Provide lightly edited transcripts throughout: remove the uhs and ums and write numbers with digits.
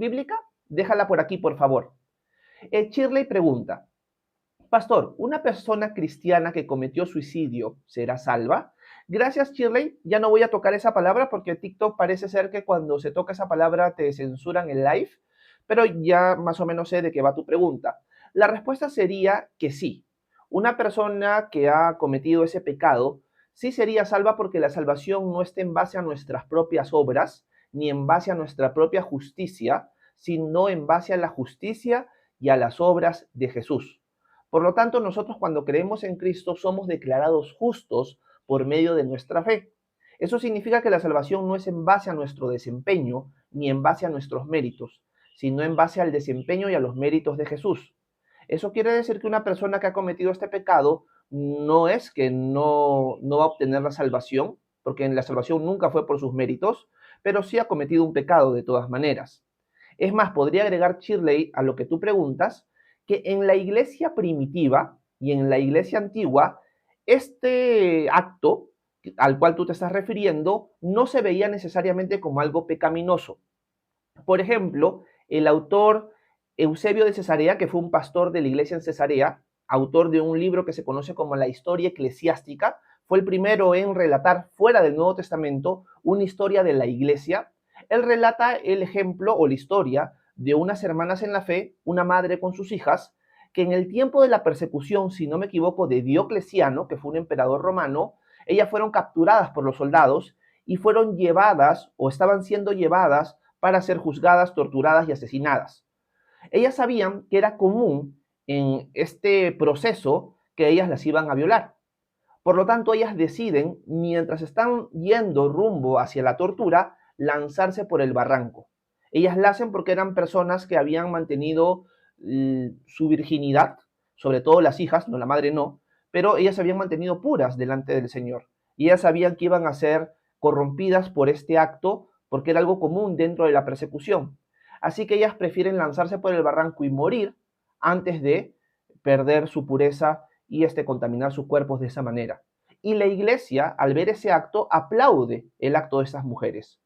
bíblica? Déjala por aquí, por favor. Shirley pregunta, Pastor, ¿una persona cristiana que cometió suicidio será salva? Gracias, Shirley. Ya no voy a tocar esa palabra porque TikTok parece ser que cuando se toca esa palabra te censuran el live, pero ya más o menos sé de qué va tu pregunta. La respuesta sería que sí. Una persona que ha cometido ese pecado sí sería salva porque la salvación no está en base a nuestras propias obras ni en base a nuestra propia justicia, sino en base a la justicia y a las obras de Jesús. Por lo tanto, nosotros cuando creemos en Cristo somos declarados justos por medio de nuestra fe. Eso significa que la salvación no es en base a nuestro desempeño ni en base a nuestros méritos, sino en base al desempeño y a los méritos de Jesús. Eso quiere decir que una persona que ha cometido este pecado no es que no va a obtener la salvación, porque en la salvación nunca fue por sus méritos, pero sí ha cometido un pecado de todas maneras. Es más, podría agregar Shirley a lo que tú preguntas, que en la iglesia primitiva y en la iglesia antigua, este acto al cual tú te estás refiriendo no se veía necesariamente como algo pecaminoso. Por ejemplo, el autor Eusebio de Cesarea, que fue un pastor de la iglesia en Cesarea, autor de un libro que se conoce como la Historia Eclesiástica, fue el primero en relatar fuera del Nuevo Testamento una historia de la iglesia. Él relata el ejemplo o la historia de unas hermanas en la fe, una madre con sus hijas, que en el tiempo de la persecución, si no me equivoco, de Diocleciano, que fue un emperador romano, ellas fueron capturadas por los soldados y fueron llevadas o estaban siendo llevadas para ser juzgadas, torturadas y asesinadas. Ellas sabían que era común en este proceso que ellas las iban a violar. Por lo tanto, ellas deciden, mientras están yendo rumbo hacia la tortura, lanzarse por el barranco. Ellas la hacen porque eran personas que habían mantenido su virginidad, sobre todo las hijas, no la madre no, pero ellas se habían mantenido puras delante del Señor. Y ellas sabían que iban a ser corrompidas por este acto porque era algo común dentro de la persecución. Así que ellas prefieren lanzarse por el barranco y morir antes de perder su pureza y contaminar sus cuerpos de esa manera. Y la iglesia, al ver ese acto, aplaude el acto de estas mujeres.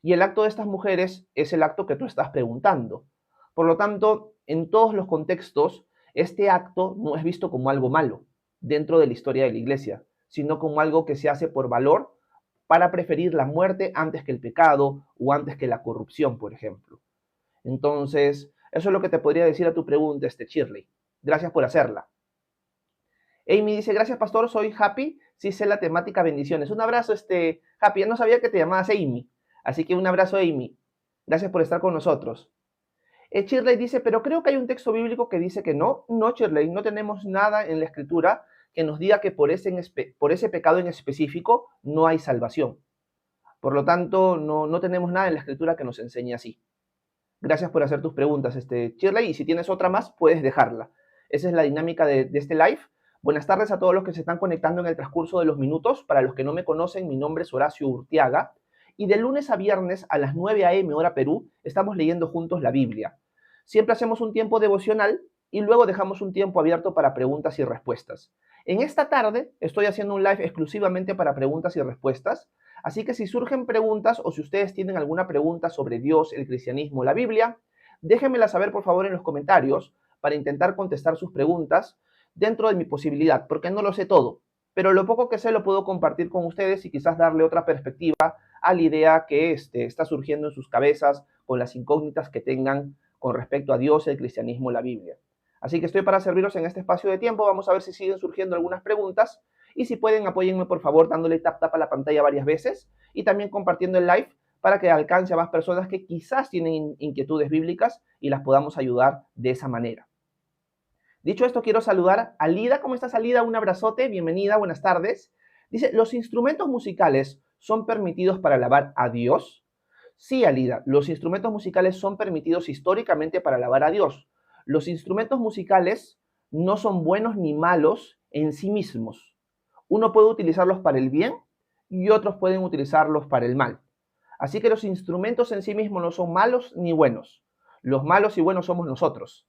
Y el acto de estas mujeres es el acto que tú estás preguntando. Por lo tanto, en todos los contextos, este acto no es visto como algo malo dentro de la historia de la iglesia, sino como algo que se hace por valor para preferir la muerte antes que el pecado o antes que la corrupción, por ejemplo. Entonces, eso es lo que te podría decir a tu pregunta, Shirley. Gracias por hacerla. Amy dice, gracias pastor, soy Happy, sí sé la temática, bendiciones. Un abrazo, Happy, ya no sabía que te llamabas Amy, así que un abrazo, Amy. Gracias por estar con nosotros. Shirley dice, pero creo que hay un texto bíblico que dice que no. No, Shirley, no tenemos nada en la escritura que nos diga que por ese pecado en específico no hay salvación. Por lo tanto, no tenemos nada en la escritura que nos enseñe así. Gracias por hacer tus preguntas, Shirley, y si tienes otra más, puedes dejarla. Esa es la dinámica de este live. Buenas tardes a todos los que se están conectando en el transcurso de los minutos. Para los que no me conocen, mi nombre es Horacio Urtiaga. Y de lunes a viernes a las 9 a.m. hora Perú, estamos leyendo juntos la Biblia. Siempre hacemos un tiempo devocional y luego dejamos un tiempo abierto para preguntas y respuestas. En esta tarde estoy haciendo un live exclusivamente para preguntas y respuestas. Así que si surgen preguntas o si ustedes tienen alguna pregunta sobre Dios, el cristianismo, la Biblia, déjenmela saber por favor en los comentarios para intentar contestar sus preguntas dentro de mi posibilidad, porque no lo sé todo, pero lo poco que sé lo puedo compartir con ustedes y quizás darle otra perspectiva a la idea que está surgiendo en sus cabezas con las incógnitas que tengan con respecto a Dios, el cristianismo, la Biblia. Así que estoy para serviros en este espacio de tiempo. Vamos a ver si siguen surgiendo algunas preguntas. Y si pueden, apóyenme por favor dándole tap a la pantalla varias veces y también compartiendo el live para que alcance a más personas que quizás tienen inquietudes bíblicas y las podamos ayudar de esa manera. Dicho esto, quiero saludar a Lida. ¿Cómo estás, Lida? Un abrazote, bienvenida, buenas tardes. Dice, ¿los instrumentos musicales son permitidos para alabar a Dios? Sí, Alida, los instrumentos musicales son permitidos históricamente para alabar a Dios. Los instrumentos musicales no son buenos ni malos en sí mismos. Uno puede utilizarlos para el bien y otros pueden utilizarlos para el mal. Así que los instrumentos en sí mismos no son malos ni buenos. Los malos y buenos somos nosotros.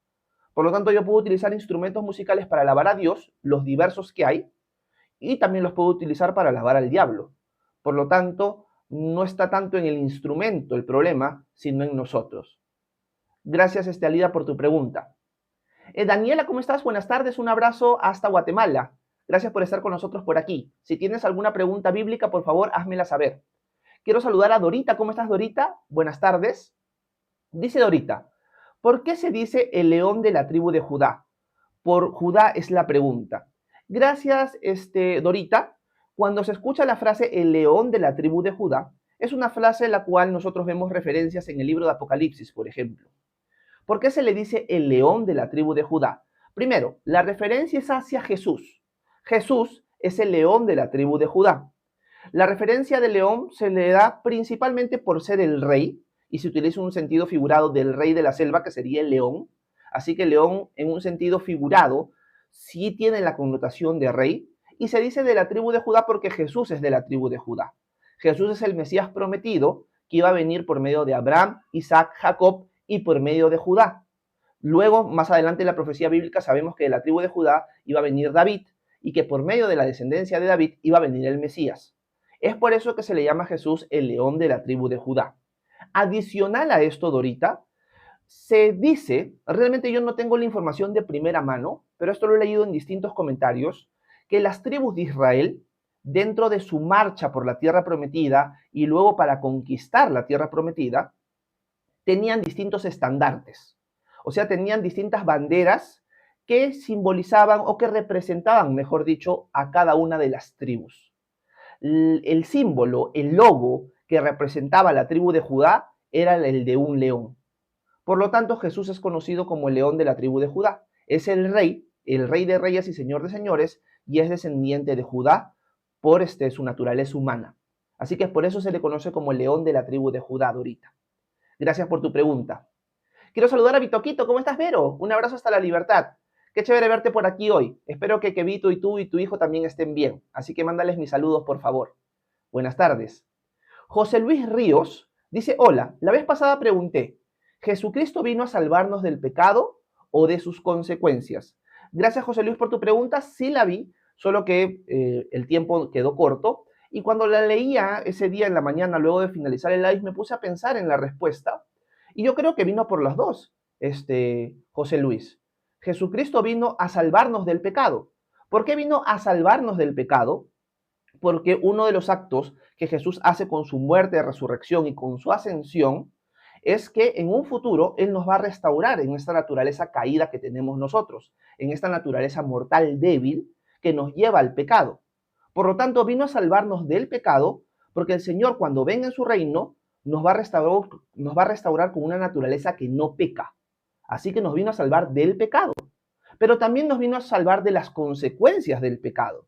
Por lo tanto, yo puedo utilizar instrumentos musicales para alabar a Dios, los diversos que hay, y también los puedo utilizar para alabar al diablo. Por lo tanto, no está tanto en el instrumento el problema, sino en nosotros. Gracias, Alida, por tu pregunta. Daniela, ¿cómo estás? Buenas tardes, un abrazo hasta Guatemala. Gracias por estar con nosotros por aquí. Si tienes alguna pregunta bíblica, por favor, házmela saber. Quiero saludar a Dorita. ¿Cómo estás, Dorita? Buenas tardes. Dice Dorita, ¿por qué se dice el león de la tribu de Judá? Por Judá es la pregunta. Gracias, Dorita. Cuando se escucha la frase el león de la tribu de Judá, es una frase en la cual nosotros vemos referencias en el libro de Apocalipsis, por ejemplo. ¿Por qué se le dice el león de la tribu de Judá? Primero, la referencia es hacia Jesús. Jesús es el león de la tribu de Judá. La referencia de león se le da principalmente por ser el rey, y se utiliza un sentido figurado del rey de la selva, que sería el león. Así que león, en un sentido figurado, sí tiene la connotación de rey, y se dice de la tribu de Judá porque Jesús es de la tribu de Judá. Jesús es el Mesías prometido que iba a venir por medio de Abraham, Isaac, Jacob y por medio de Judá. Luego, más adelante en la profecía bíblica, sabemos que de la tribu de Judá iba a venir David y que por medio de la descendencia de David iba a venir el Mesías. Es por eso que se le llama a Jesús el león de la tribu de Judá. Adicional a esto, Dorita, se dice, realmente yo no tengo la información de primera mano, pero esto lo he leído en distintos comentarios, que las tribus de Israel, dentro de su marcha por la tierra prometida y luego para conquistar la tierra prometida, tenían distintos estandartes. O sea, tenían distintas banderas que simbolizaban o que representaban, mejor dicho, a cada una de las tribus. El símbolo, el logo que representaba la tribu de Judá era el de un león. Por lo tanto, Jesús es conocido como el león de la tribu de Judá. Es el rey de reyes y señor de señores, y es descendiente de Judá por su naturaleza humana. Así que por eso se le conoce como el león de la tribu de Judá, Dorita. Gracias por tu pregunta. Quiero saludar a Vitoquito. ¿Cómo estás, Vero? Un abrazo hasta la libertad. Qué chévere verte por aquí hoy. Espero que Vito y tú y tu hijo también estén bien. Así que mándales mis saludos, por favor. Buenas tardes. José Luis Ríos dice, hola, la vez pasada pregunté, ¿Jesucristo vino a salvarnos del pecado o de sus consecuencias? Gracias, José Luis, por tu pregunta. Sí la vi, solo que el tiempo quedó corto. Y cuando la leía ese día en la mañana, luego de finalizar el live, me puse a pensar en la respuesta. Y yo creo que vino por las dos, José Luis. Jesucristo vino a salvarnos del pecado. ¿Por qué vino a salvarnos del pecado? Porque uno de los actos que Jesús hace con su muerte, resurrección y con su ascensión es que en un futuro Él nos va a restaurar en esta naturaleza caída que tenemos nosotros, en esta naturaleza mortal débil que nos lleva al pecado. Por lo tanto, vino a salvarnos del pecado porque el Señor, cuando venga en su reino, nos va a restaurar con una naturaleza que no peca. Así que nos vino a salvar del pecado, pero también nos vino a salvar de las consecuencias del pecado.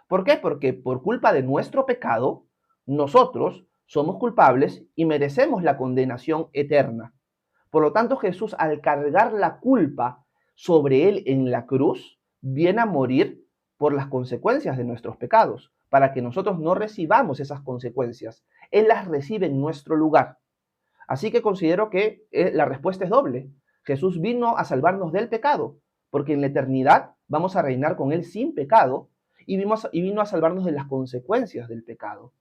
¿Por qué? Porque por culpa de nuestro pecado, nosotros somos culpables y merecemos la condenación eterna. Por lo tanto, Jesús, al cargar la culpa sobre él en la cruz, viene a morir por las consecuencias de nuestros pecados, para que nosotros no recibamos esas consecuencias. Él las recibe en nuestro lugar. Así que considero que la respuesta es doble. Jesús vino a salvarnos del pecado, porque en la eternidad vamos a reinar con Él sin pecado, y vino a salvarnos de las consecuencias del pecado,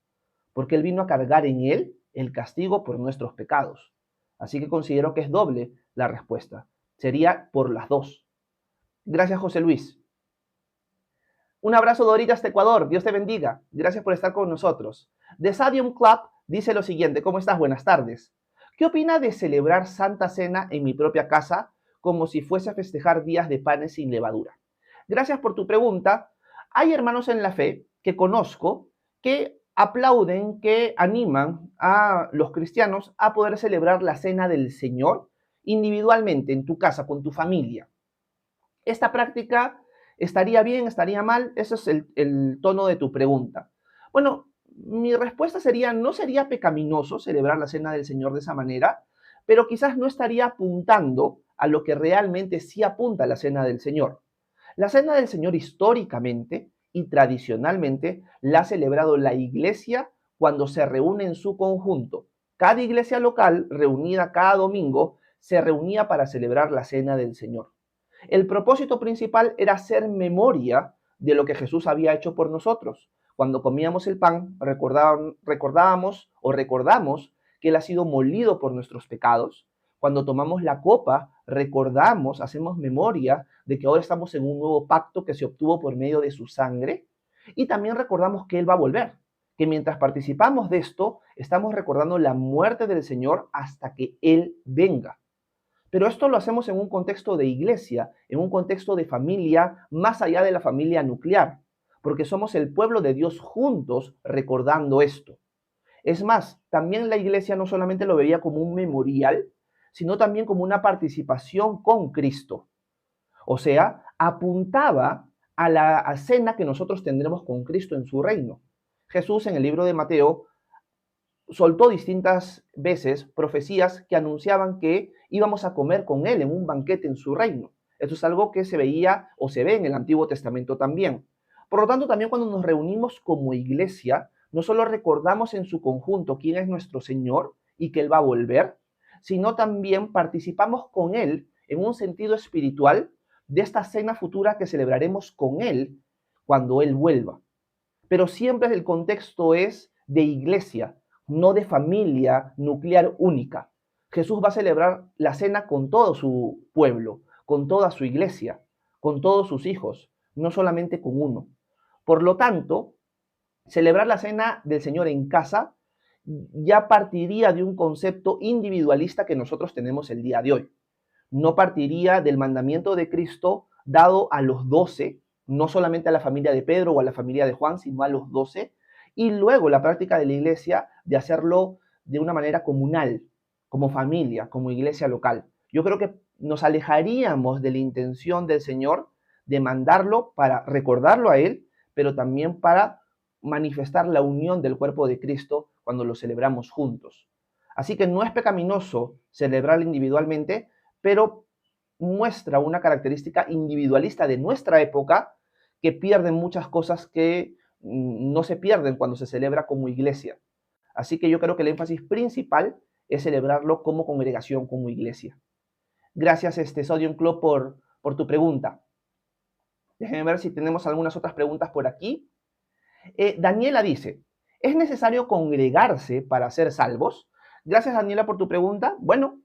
porque Él vino a cargar en Él el castigo por nuestros pecados. Así que considero que es doble la respuesta. Sería por las dos. Gracias, José Luis. Un abrazo, Dorita, hasta Ecuador. Dios te bendiga. Gracias por estar con nosotros. The Stadium Club dice lo siguiente. ¿Cómo estás? Buenas tardes. ¿Qué opina de celebrar Santa Cena en mi propia casa como si fuese a festejar días de panes sin levadura? Gracias por tu pregunta. Hay hermanos en la fe que conozco que aplauden, que animan a los cristianos a poder celebrar la Cena del Señor individualmente en tu casa, con tu familia. Esta práctica estaría bien, estaría mal. Ese es el tono de tu pregunta. Bueno, mi respuesta sería, no sería pecaminoso celebrar la Cena del Señor de esa manera, pero quizás no estaría apuntando a lo que realmente sí apunta la Cena del Señor. La Cena del Señor históricamente y tradicionalmente la ha celebrado la iglesia cuando se reúne en su conjunto. Cada iglesia local, reunida cada domingo, se reunía para celebrar la Cena del Señor. El propósito principal era hacer memoria de lo que Jesús había hecho por nosotros. Cuando comíamos el pan, recordamos que Él ha sido molido por nuestros pecados. Cuando tomamos la copa, recordamos, hacemos memoria de que ahora estamos en un nuevo pacto que se obtuvo por medio de su sangre. Y también recordamos que Él va a volver, que mientras participamos de esto, estamos recordando la muerte del Señor hasta que Él venga. Pero esto lo hacemos en un contexto de iglesia, en un contexto de familia, más allá de la familia nuclear, porque somos el pueblo de Dios juntos recordando esto. Es más, también la iglesia no solamente lo veía como un memorial, sino también como una participación con Cristo. O sea, apuntaba a la cena que nosotros tendremos con Cristo en su reino. Jesús en el libro de Mateo soltó distintas veces profecías que anunciaban que íbamos a comer con Él en un banquete en su reino. Esto es algo que se veía o se ve en el Antiguo Testamento también. Por lo tanto, también cuando nos reunimos como iglesia, no solo recordamos en su conjunto quién es nuestro Señor y que Él va a volver, sino también participamos con Él en un sentido espiritual de esta cena futura que celebraremos con Él cuando Él vuelva. Pero siempre el contexto es de iglesia, no de familia nuclear única. Jesús va a celebrar la cena con todo su pueblo, con toda su iglesia, con todos sus hijos, no solamente con uno. Por lo tanto, celebrar la cena del Señor en casa ya partiría de un concepto individualista que nosotros tenemos el día de hoy. No partiría del mandamiento de Cristo dado a los 12, no solamente a la familia de Pedro o a la familia de Juan, sino a los 12, y luego la práctica de la iglesia de hacerlo de una manera comunal, como familia, como iglesia local. Yo creo que nos alejaríamos de la intención del Señor de mandarlo para recordarlo a Él, pero también para manifestar la unión del cuerpo de Cristo cuando lo celebramos juntos. Así que no es pecaminoso celebrar individualmente, pero muestra una característica individualista de nuestra época que pierde muchas cosas que no se pierden cuando se celebra como iglesia. Así que yo creo que el énfasis principal es celebrarlo como congregación, como iglesia. Gracias, Sodium Club, por tu pregunta. Déjenme ver si tenemos algunas otras preguntas por aquí. Daniela dice, ¿es necesario congregarse para ser salvos? Gracias, Daniela, por tu pregunta. Bueno,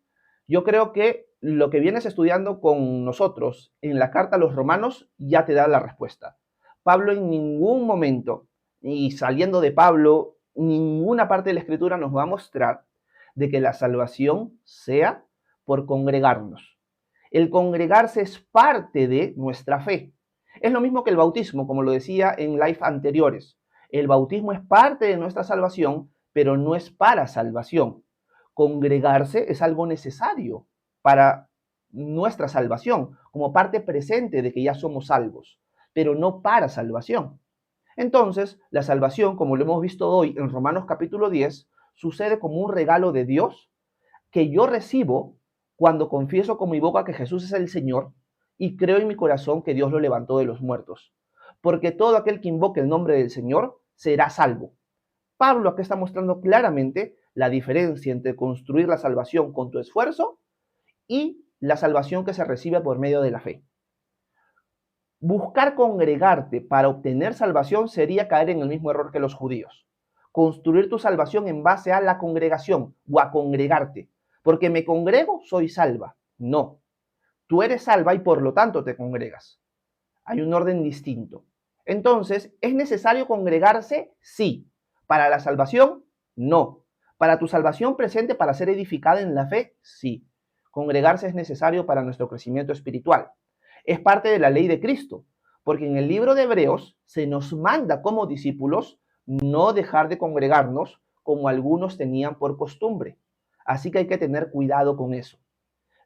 yo creo que lo que vienes estudiando con nosotros en la carta a los romanos ya te da la respuesta. Pablo en ningún momento, y saliendo de Pablo, ninguna parte de la Escritura nos va a mostrar de que la salvación sea por congregarnos. El congregarse es parte de nuestra fe. Es lo mismo que el bautismo, como lo decía en live anteriores. El bautismo es parte de nuestra salvación, pero no es para salvación. Congregarse es algo necesario para nuestra salvación, como parte presente de que ya somos salvos, pero no para salvación. Entonces, la salvación, como lo hemos visto hoy en Romanos capítulo 10, sucede como un regalo de Dios que yo recibo cuando confieso con mi boca que Jesús es el Señor y creo en mi corazón que Dios lo levantó de los muertos. Porque todo aquel que invoque el nombre del Señor será salvo. Pablo acá está mostrando claramente la diferencia entre construir la salvación con tu esfuerzo y la salvación que se recibe por medio de la fe. Buscar congregarte para obtener salvación sería caer en el mismo error que los judíos. Construir tu salvación en base a la congregación o a congregarte. Porque me congrego, soy salva. No. Tú eres salva y por lo tanto te congregas. Hay un orden distinto. Entonces, ¿es necesario congregarse? Sí. ¿Para la salvación? No. ¿Para tu salvación presente, para ser edificada en la fe? Sí. Congregarse es necesario para nuestro crecimiento espiritual. Es parte de la ley de Cristo, porque en el libro de Hebreos se nos manda como discípulos no dejar de congregarnos como algunos tenían por costumbre. Así que hay que tener cuidado con eso.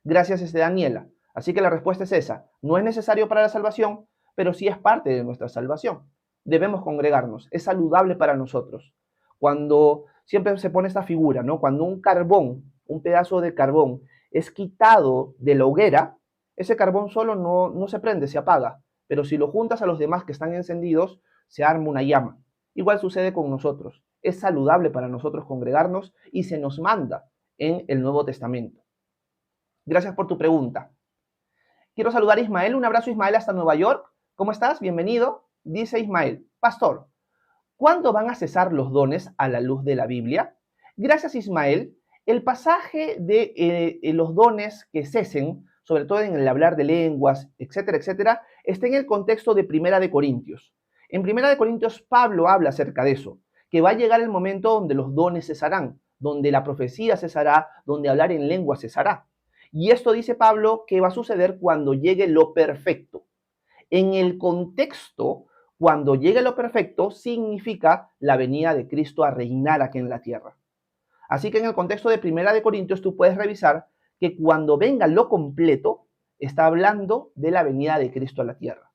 Gracias, Daniela. Así que la respuesta es esa. No es necesario para la salvación, pero sí es parte de nuestra salvación. Debemos congregarnos. Es saludable para nosotros. Cuando siempre se pone esta figura, ¿no? Cuando un carbón, un pedazo de carbón, es quitado de la hoguera, ese carbón solo no se prende, se apaga. Pero si lo juntas a los demás que están encendidos, se arma una llama. Igual sucede con nosotros. Es saludable para nosotros congregarnos y se nos manda en el Nuevo Testamento. Gracias por tu pregunta. Quiero saludar a Ismael. Un abrazo, Ismael, hasta Nueva York. ¿Cómo estás? Bienvenido. Dice Ismael, pastor, ¿cuándo van a cesar los dones a la luz de la Biblia? Gracias, Ismael. El pasaje de los dones que cesen, sobre todo en el hablar de lenguas, etcétera, etcétera, está en el contexto de Primera de Corintios. En Primera de Corintios, Pablo habla acerca de eso, que va a llegar el momento donde los dones cesarán, donde la profecía cesará, donde hablar en lengua cesará. Y esto dice Pablo que va a suceder cuando llegue lo perfecto. En el contexto, cuando llegue lo perfecto, significa la venida de Cristo a reinar aquí en la tierra. Así que en el contexto de Primera de Corintios tú puedes revisar que cuando venga lo completo, está hablando de la venida de Cristo a la tierra.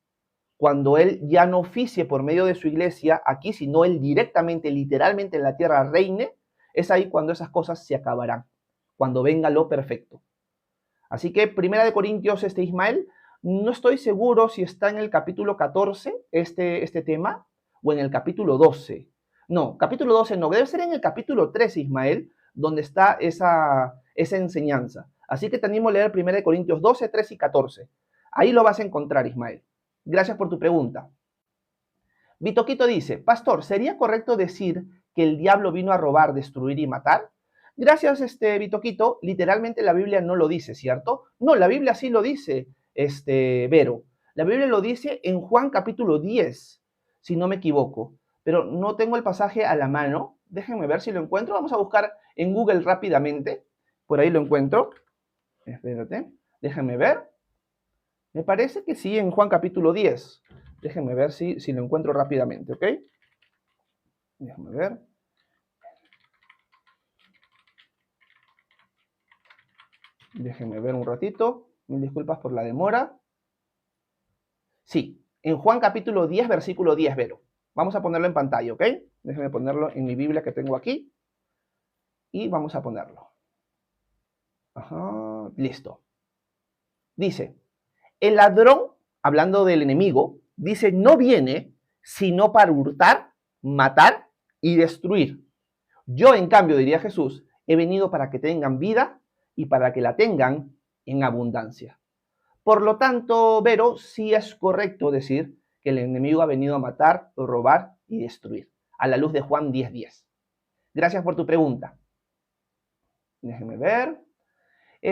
Cuando Él ya no oficie por medio de su iglesia aquí, sino Él directamente, literalmente en la tierra reine, es ahí cuando esas cosas se acabarán, cuando venga lo perfecto. Así que Primera de Corintios, Ismael, no estoy seguro si está en el capítulo 14 este tema o en el capítulo 12. No, capítulo 12 no, debe ser en el capítulo 13, Ismael, donde está esa enseñanza. Así que te animo a leer 1 Corintios 12, 13 y 14. Ahí lo vas a encontrar, Ismael. Gracias por tu pregunta. Vitoquito dice, Pastor, ¿sería correcto decir que el diablo vino a robar, destruir y matar? Gracias, Vitoquito. Literalmente la Biblia no lo dice, ¿cierto? No, la Biblia sí lo dice, Vero. La Biblia lo dice en Juan capítulo 10, si no me equivoco. Pero no tengo el pasaje a la mano. Déjenme ver si lo encuentro. Vamos a buscar en Google rápidamente. Por ahí lo encuentro. Espérate. Déjenme ver. Me parece que sí, en Juan capítulo 10. Déjenme ver si lo encuentro rápidamente, ¿ok? Déjenme ver. Déjenme ver un ratito. Mil disculpas por la demora. Sí, en Juan capítulo 10, versículo 10, Vero. Vamos a ponerlo en pantalla, ¿ok? Déjenme ponerlo en mi Biblia que tengo aquí. Y vamos a ponerlo. Ajá, listo. Dice, el ladrón, hablando del enemigo, dice, no viene sino para hurtar, matar y destruir. Yo, en cambio, diría Jesús, he venido para que tengan vida y para que la tengan en abundancia. Por lo tanto, Vero, sí es correcto decir que el enemigo ha venido a matar, robar y destruir, a la luz de Juan 10:10. Gracias por tu pregunta. Déjenme ver.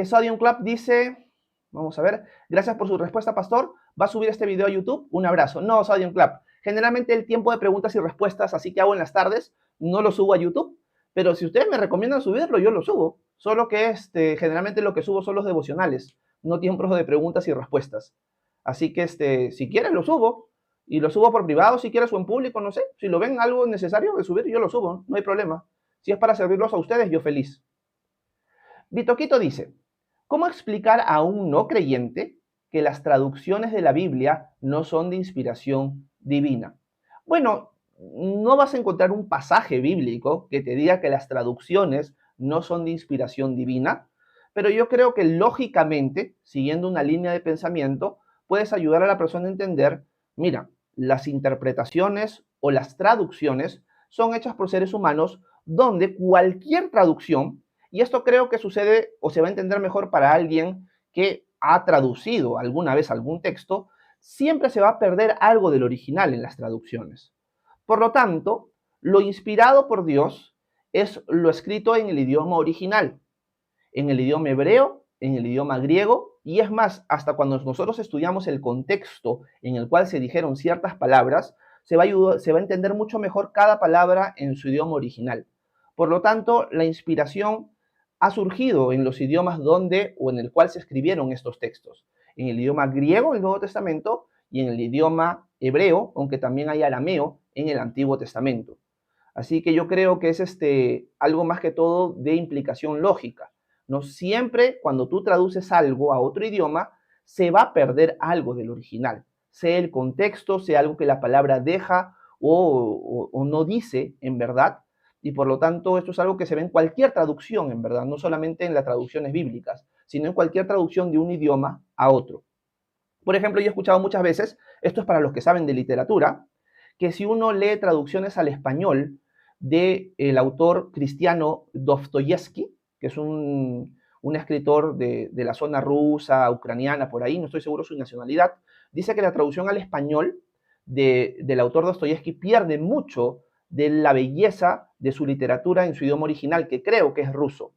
Sodium Club dice, vamos a ver, gracias por su respuesta, Pastor. ¿Va a subir este video a YouTube? Un abrazo. No, Sodium Club. Generalmente el tiempo de preguntas y respuestas, así que hago en las tardes, no lo subo a YouTube. Pero si ustedes me recomiendan subirlo, yo lo subo. Solo que generalmente lo que subo son los devocionales, no tiempos de preguntas y respuestas. Así que si quieres lo subo. Y lo subo por privado, si quieres, o en público, no sé. Si lo ven algo necesario de subir, yo lo subo, no hay problema. Si es para servirlos a ustedes, yo feliz. Vitoquito dice, ¿cómo explicar a un no creyente que las traducciones de la Biblia no son de inspiración divina? Bueno, no vas a encontrar un pasaje bíblico que te diga que las traducciones no son de inspiración divina, pero yo creo que lógicamente, siguiendo una línea de pensamiento, puedes ayudar a la persona a entender, mira, las interpretaciones o las traducciones son hechas por seres humanos donde cualquier traducción, y esto creo que sucede o se va a entender mejor para alguien que ha traducido alguna vez algún texto, siempre se va a perder algo del original en las traducciones. Por lo tanto, lo inspirado por Dios es lo escrito en el idioma original, en el idioma hebreo, en el idioma griego, y es más, hasta cuando nosotros estudiamos el contexto en el cual se dijeron ciertas palabras, se va a entender mucho mejor cada palabra en su idioma original. Por lo tanto, la inspiración ha surgido en los idiomas donde o en el cual se escribieron estos textos. En el idioma griego, en el Nuevo Testamento, y en el idioma hebreo, aunque también hay arameo en el Antiguo Testamento. Así que yo creo que es algo más que todo de implicación lógica. No siempre cuando tú traduces algo a otro idioma, se va a perder algo del original. Sea el contexto, sea algo que la palabra deja o no dice en verdad. Y por lo tanto, esto es algo que se ve en cualquier traducción, en verdad, no solamente en las traducciones bíblicas, sino en cualquier traducción de un idioma a otro. Por ejemplo, yo he escuchado muchas veces, esto es para los que saben de literatura, que si uno lee traducciones al español del autor cristiano Dostoyevsky, que es un escritor de la zona rusa, ucraniana, por ahí, no estoy seguro su nacionalidad, dice que la traducción al español del autor Dostoyevsky pierde mucho de la belleza de su literatura en su idioma original, que creo que es ruso.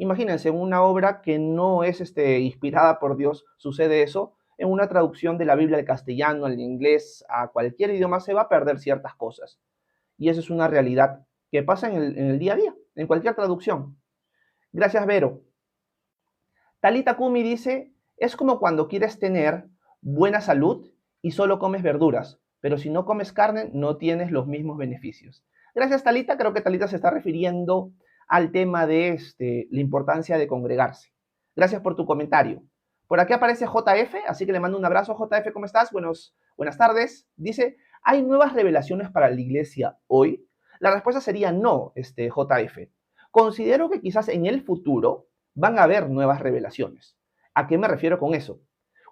Imagínense, en una obra que no es inspirada por Dios, sucede eso. En una traducción de la Biblia al castellano, al inglés, a cualquier idioma, se va a perder ciertas cosas. Y eso es una realidad que pasa en el día a día, en cualquier traducción. Gracias, Vero. Talita Kumi dice, es como cuando quieres tener buena salud y solo comes verduras, pero si no comes carne no tienes los mismos beneficios. Gracias, Talita. Creo que Talita se está refiriendo al tema de la importancia de congregarse. Gracias por tu comentario. Por aquí aparece JF, así que le mando un abrazo. JF, ¿cómo estás? Buenas tardes. Dice, ¿hay nuevas revelaciones para la iglesia hoy? La respuesta sería no, JF. Considero que quizás en el futuro van a haber nuevas revelaciones. ¿A qué me refiero con eso?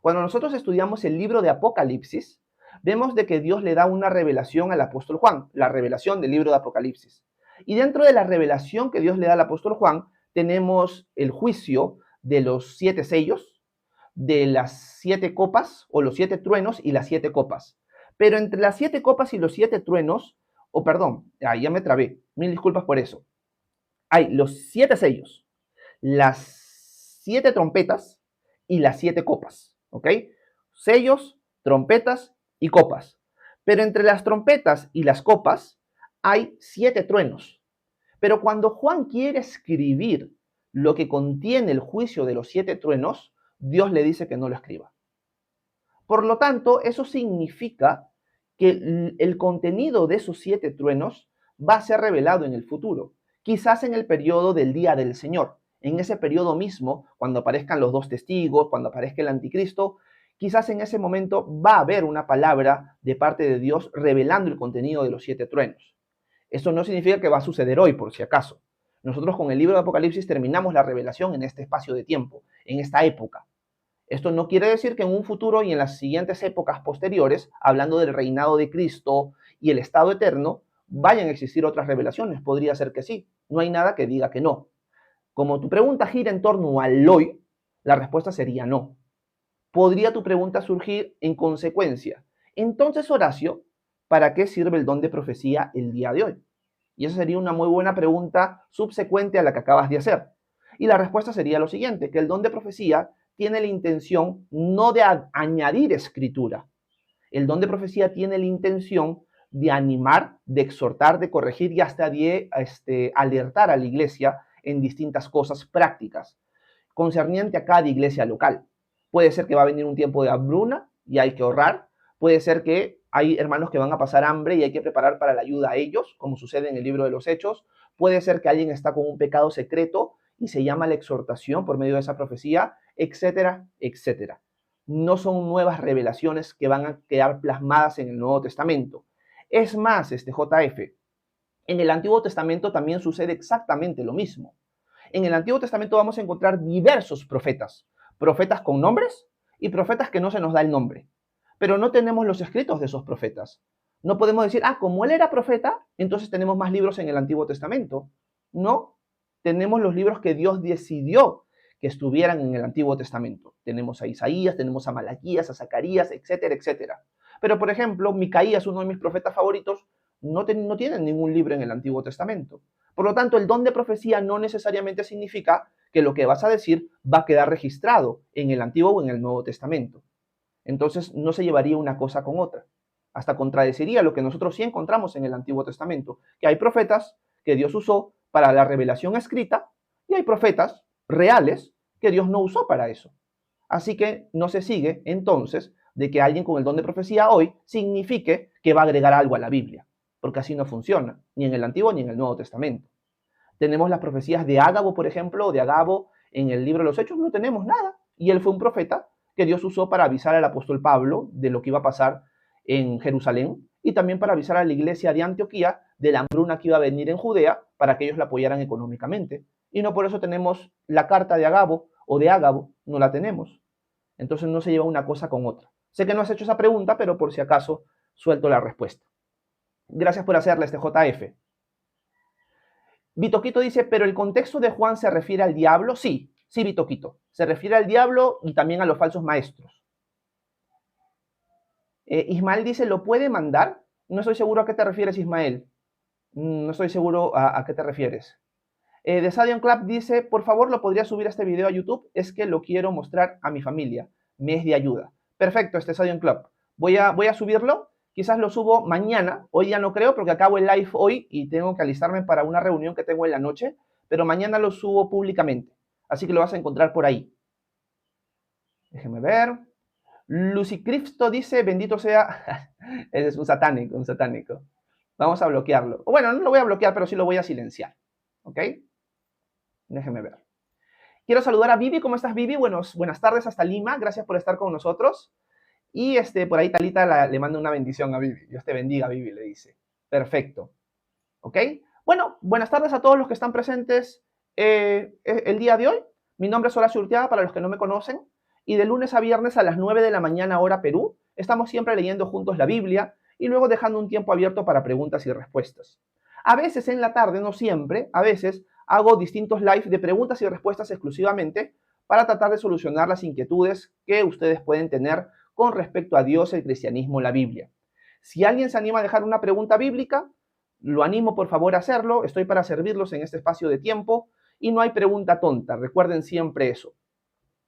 Cuando nosotros estudiamos el libro de Apocalipsis, vemos de que Dios le da una revelación al apóstol Juan, la revelación del libro de Apocalipsis. Y dentro de la revelación que Dios le da al apóstol Juan, tenemos el juicio de los 7 sellos, de las 7 copas, o los 7 truenos y las 7 copas. Pero entre las 7 copas y los 7 truenos, perdón, ya me trabé, mil disculpas por eso. Hay los 7 sellos, las 7 trompetas y las 7 copas, ¿ok? Sellos, trompetas y copas. Pero entre las trompetas y las copas hay 7 truenos. Pero cuando Juan quiere escribir lo que contiene el juicio de los 7 truenos, Dios le dice que no lo escriba. Por lo tanto, eso significa que el contenido de esos 7 truenos va a ser revelado en el futuro, quizás en el periodo del día del Señor. En ese periodo mismo, cuando aparezcan los 2 testigos, cuando aparezca el anticristo, quizás en ese momento va a haber una palabra de parte de Dios revelando el contenido de los 7 truenos. Eso no significa que va a suceder hoy, por si acaso. Nosotros con el libro de Apocalipsis terminamos la revelación en este espacio de tiempo, en esta época. Esto no quiere decir que en un futuro y en las siguientes épocas posteriores, hablando del reinado de Cristo y el estado eterno, vayan a existir otras revelaciones. Podría ser que sí. No hay nada que diga que no. Como tu pregunta gira en torno al hoy, la respuesta sería no. Podría tu pregunta surgir en consecuencia. Entonces, Horacio, ¿para qué sirve el don de profecía el día de hoy? Y esa sería una muy buena pregunta subsecuente a la que acabas de hacer. Y la respuesta sería lo siguiente, que el don de profecía tiene la intención no de añadir escritura. El don de profecía tiene la intención de animar, de exhortar, de corregir y hasta de alertar a la iglesia en distintas cosas prácticas concerniente a cada iglesia local. Puede ser que va a venir un tiempo de hambruna y hay que ahorrar. Puede ser que hay hermanos que van a pasar hambre y hay que preparar para la ayuda a ellos, como sucede en el libro de los Hechos. Puede ser que alguien está con un pecado secreto y se llama la exhortación por medio de esa profecía, etcétera, etcétera. No son nuevas revelaciones que van a quedar plasmadas en el Nuevo Testamento. Es más, JF, en el Antiguo Testamento también sucede exactamente lo mismo. En el Antiguo Testamento vamos a encontrar diversos profetas, profetas con nombres y profetas que no se nos da el nombre, pero no tenemos los escritos de esos profetas. No podemos decir, como él era profeta, entonces tenemos más libros en el Antiguo Testamento. No, tenemos los libros que Dios decidió que estuvieran en el Antiguo Testamento. Tenemos a Isaías, tenemos a Malaquías, a Zacarías, etcétera, etcétera. Pero, por ejemplo, Micaías, uno de mis profetas favoritos, no tiene ningún libro en el Antiguo Testamento. Por lo tanto, el don de profecía no necesariamente significa que lo que vas a decir va a quedar registrado en el Antiguo o en el Nuevo Testamento. Entonces, no se llevaría una cosa con otra. Hasta contradeciría lo que nosotros sí encontramos en el Antiguo Testamento, que hay profetas que Dios usó para la revelación escrita y hay profetas reales que Dios no usó para eso. Así que no se sigue, entonces, de que alguien con el don de profecía hoy signifique que va a agregar algo a la Biblia, porque así no funciona, ni en el Antiguo ni en el Nuevo Testamento. Tenemos las profecías de Ágabo, por ejemplo, o de Agabo en el libro de los Hechos, no tenemos nada. Y él fue un profeta que Dios usó para avisar al apóstol Pablo de lo que iba a pasar en Jerusalén y también para avisar a la iglesia de Antioquía de la hambruna que iba a venir en Judea para que ellos la apoyaran económicamente. Y no por eso tenemos la carta de Agabo o de Ágabo, no la tenemos. Entonces no se lleva una cosa con otra. Sé que no has hecho esa pregunta, pero por si acaso suelto la respuesta. Gracias por hacerla, JF. Vitoquito dice, ¿pero el contexto de Juan se refiere al diablo? Sí, Vitoquito. Se refiere al diablo y también a los falsos maestros. Ismael dice, ¿lo puede mandar? No estoy seguro a qué te refieres, Ismael. No estoy seguro a qué te refieres. The Sadion Club dice, por favor, ¿lo podría subir este video a YouTube? Es que lo quiero mostrar a mi familia. Me es de ayuda. Perfecto, Sadion Club. Voy a subirlo. Quizás lo subo mañana. Hoy ya no creo porque acabo el live hoy y tengo que alistarme para una reunión que tengo en la noche. Pero mañana lo subo públicamente. Así que lo vas a encontrar por ahí. Déjenme ver. Lucy Cristo dice, bendito sea... Ese es un satánico, un satánico. Vamos a bloquearlo. Bueno, no lo voy a bloquear, pero sí lo voy a silenciar. ¿Ok? Déjenme ver. Quiero saludar a Vivi. ¿Cómo estás, Vivi? Buenas tardes hasta Lima. Gracias por estar con nosotros. Y por ahí Talita le manda una bendición a Vivi. Dios te bendiga, Vivi, le dice. Perfecto. ¿Ok? Bueno, buenas tardes a todos los que están presentes el día de hoy. Mi nombre es Horacio Urteaga, para los que no me conocen. Y de lunes a viernes a las 9 de la mañana, hora Perú, estamos siempre leyendo juntos la Biblia y luego dejando un tiempo abierto para preguntas y respuestas. A veces en la tarde, no siempre, a veces hago distintos live de preguntas y respuestas exclusivamente para tratar de solucionar las inquietudes que ustedes pueden tener con respecto a Dios, el cristianismo, la Biblia. Si alguien se anima a dejar una pregunta bíblica, lo animo por favor a hacerlo. Estoy para servirlos en este espacio de tiempo y no hay pregunta tonta. Recuerden siempre eso.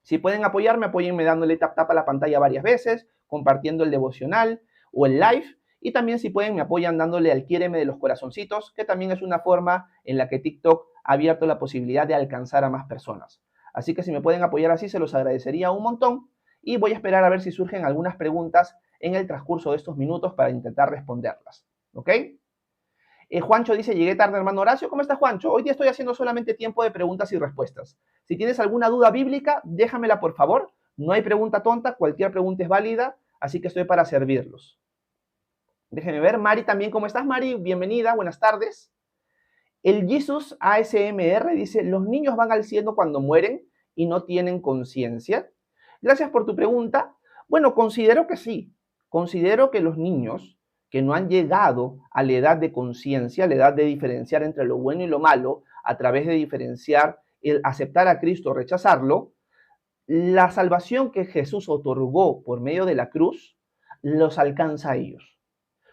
Si pueden apoyarme, apóyenme dándole tap a la pantalla varias veces, compartiendo el devocional o el live. Y también si pueden me apoyan dándole al quiéreme de los corazoncitos, que también es una forma en la que TikTok ha abierto la posibilidad de alcanzar a más personas. Así que si me pueden apoyar así, se los agradecería un montón. Y voy a esperar a ver si surgen algunas preguntas en el transcurso de estos minutos para intentar responderlas. ¿Ok? Juancho dice, llegué tarde, hermano Horacio. ¿Cómo estás, Juancho? Hoy día estoy haciendo solamente tiempo de preguntas y respuestas. Si tienes alguna duda bíblica, déjamela, por favor. No hay pregunta tonta, cualquier pregunta es válida, así que estoy para servirlos. Déjenme ver. Mari también, ¿cómo estás, Mari? Bienvenida, buenas tardes. El Jesus ASMR dice, ¿los niños van al cielo cuando mueren y no tienen conciencia? Gracias por tu pregunta. Bueno, considero que sí. Considero que los niños que no han llegado a la edad de conciencia, la edad de diferenciar entre lo bueno y lo malo, a través de diferenciar el aceptar a Cristo o rechazarlo, la salvación que Jesús otorgó por medio de la cruz los alcanza a ellos.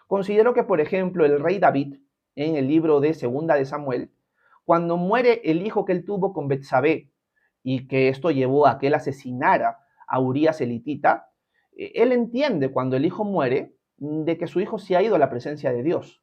Considero que, por ejemplo, el rey David, en el libro de Segunda de Samuel, cuando muere el hijo que él tuvo con Betsabé y que esto llevó a que él asesinara a Urías elitita, él entiende cuando el hijo muere de que su hijo se ha ido a la presencia de Dios.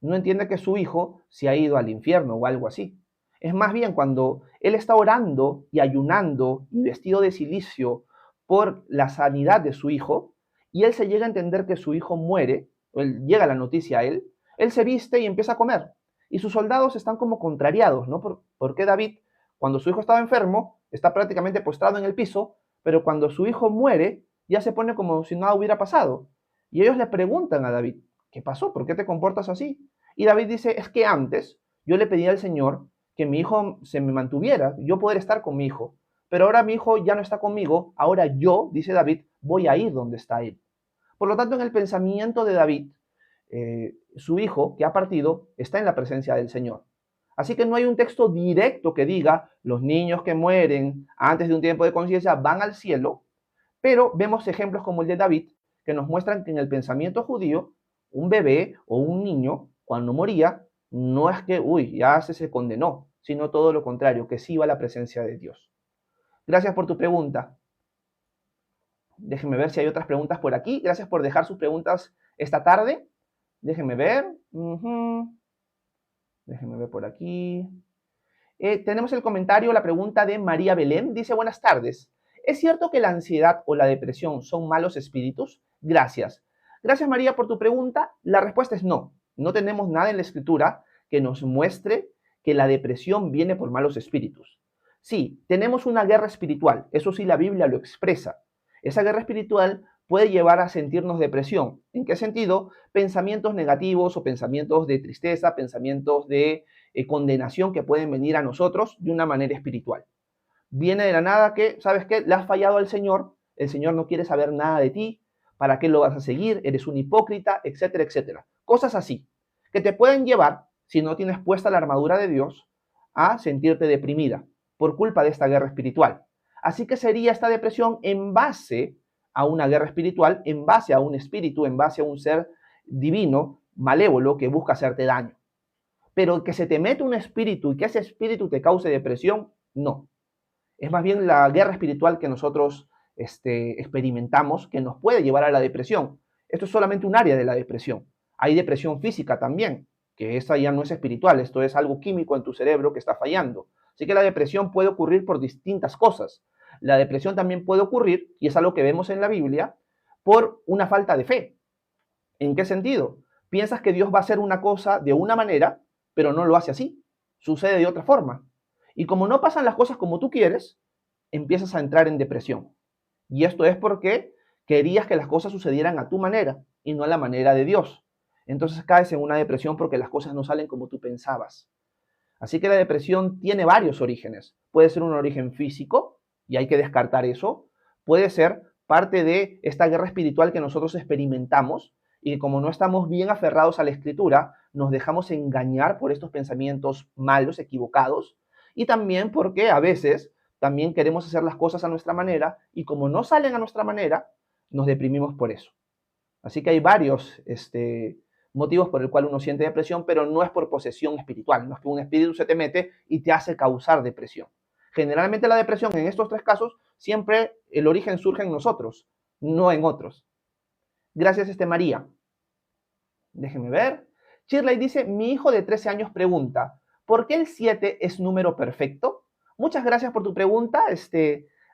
No entiende que su hijo se ha ido al infierno o algo así. Es más bien cuando él está orando y ayunando y vestido de cilicio por la sanidad de su hijo, y él se llega a entender que su hijo muere, llega la noticia a él se viste y empieza a comer. Y sus soldados están como contrariados, ¿no? Porque David, cuando su hijo estaba enfermo, está prácticamente postrado en el piso, pero cuando su hijo muere, ya se pone como si nada hubiera pasado. Y ellos le preguntan a David, ¿qué pasó? ¿Por qué te comportas así? Y David dice, es que antes yo le pedí al Señor que mi hijo se me mantuviera, yo poder estar con mi hijo. Pero ahora mi hijo ya no está conmigo, ahora yo, dice David, voy a ir donde está él. Por lo tanto, en el pensamiento de David, su hijo que ha partido está en la presencia del Señor. Así que no hay un texto directo que diga los niños que mueren antes de un tiempo de conciencia van al cielo, pero vemos ejemplos como el de David que nos muestran que en el pensamiento judío un bebé o un niño cuando moría no es que, ya se condenó, sino todo lo contrario, que sí iba a la presencia de Dios. Gracias por tu pregunta. Déjenme ver si hay otras preguntas por aquí. Gracias por dejar sus preguntas esta tarde. Déjenme ver. Déjenme ver por aquí. Tenemos el comentario, la pregunta de María Belén. Dice, buenas tardes. ¿Es cierto que la ansiedad o la depresión son malos espíritus? Gracias. Gracias, María, por tu pregunta. La respuesta es no. No tenemos nada en la Escritura que nos muestre que la depresión viene por malos espíritus. Sí, tenemos una guerra espiritual. Eso sí, la Biblia lo expresa. Esa guerra espiritual puede llevar a sentirnos depresión. ¿En qué sentido? Pensamientos negativos o pensamientos de tristeza, pensamientos de condenación que pueden venir a nosotros de una manera espiritual. Viene de la nada que, ¿sabes qué? Le has fallado al Señor, el Señor no quiere saber nada de ti, ¿para qué lo vas a seguir? Eres un hipócrita, etcétera, etcétera. Cosas así, que te pueden llevar, si no tienes puesta la armadura de Dios, a sentirte deprimida por culpa de esta guerra espiritual. Así que sería esta depresión en base a una guerra espiritual, en base a un espíritu, en base a un ser divino, malévolo, que busca hacerte daño. Pero que se te mete un espíritu y que ese espíritu te cause depresión, no. Es más bien la guerra espiritual que nosotros experimentamos que nos puede llevar a la depresión. Esto es solamente un área de la depresión. Hay depresión física también, que esa ya no es espiritual, esto es algo químico en tu cerebro que está fallando. Así que la depresión puede ocurrir por distintas cosas. La depresión también puede ocurrir, y es algo que vemos en la Biblia, por una falta de fe. ¿En qué sentido? Piensas que Dios va a hacer una cosa de una manera, pero no lo hace así. Sucede de otra forma. Y como no pasan las cosas como tú quieres, empiezas a entrar en depresión. Y esto es porque querías que las cosas sucedieran a tu manera y no a la manera de Dios. Entonces caes en una depresión porque las cosas no salen como tú pensabas. Así que la depresión tiene varios orígenes. Puede ser un origen físico, y hay que descartar eso. Puede ser parte de esta guerra espiritual que nosotros experimentamos y que como no estamos bien aferrados a la escritura, nos dejamos engañar por estos pensamientos malos, equivocados, y también porque a veces también queremos hacer las cosas a nuestra manera y como no salen a nuestra manera, nos deprimimos por eso. Así que hay varios motivos por el cual uno siente depresión, pero no es por posesión espiritual, no es que un espíritu se te mete y te hace causar depresión. Generalmente la depresión en estos tres casos, siempre el origen surge en nosotros, no en otros. Gracias, María. Déjenme ver. Shirley dice, mi hijo de 13 años pregunta, ¿por qué el 7 es número perfecto? Muchas gracias por tu pregunta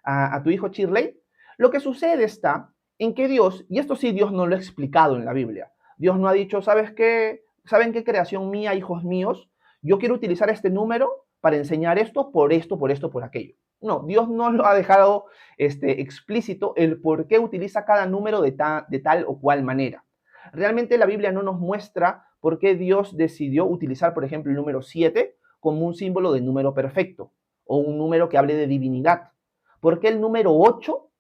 a tu hijo Shirley. Lo que sucede está en que Dios, y esto sí Dios no lo ha explicado en la Biblia, Dios no ha dicho, ¿sabes qué? ¿Saben qué creación mía, hijos míos? Yo quiero utilizar este número para enseñar esto, por aquello. No, Dios no lo ha dejado explícito el por qué utiliza cada número de tal o cual manera. Realmente la Biblia no nos muestra por qué Dios decidió utilizar, por ejemplo, el número 7 como un símbolo de número perfecto o un número que hable de divinidad. ¿Por qué el número 8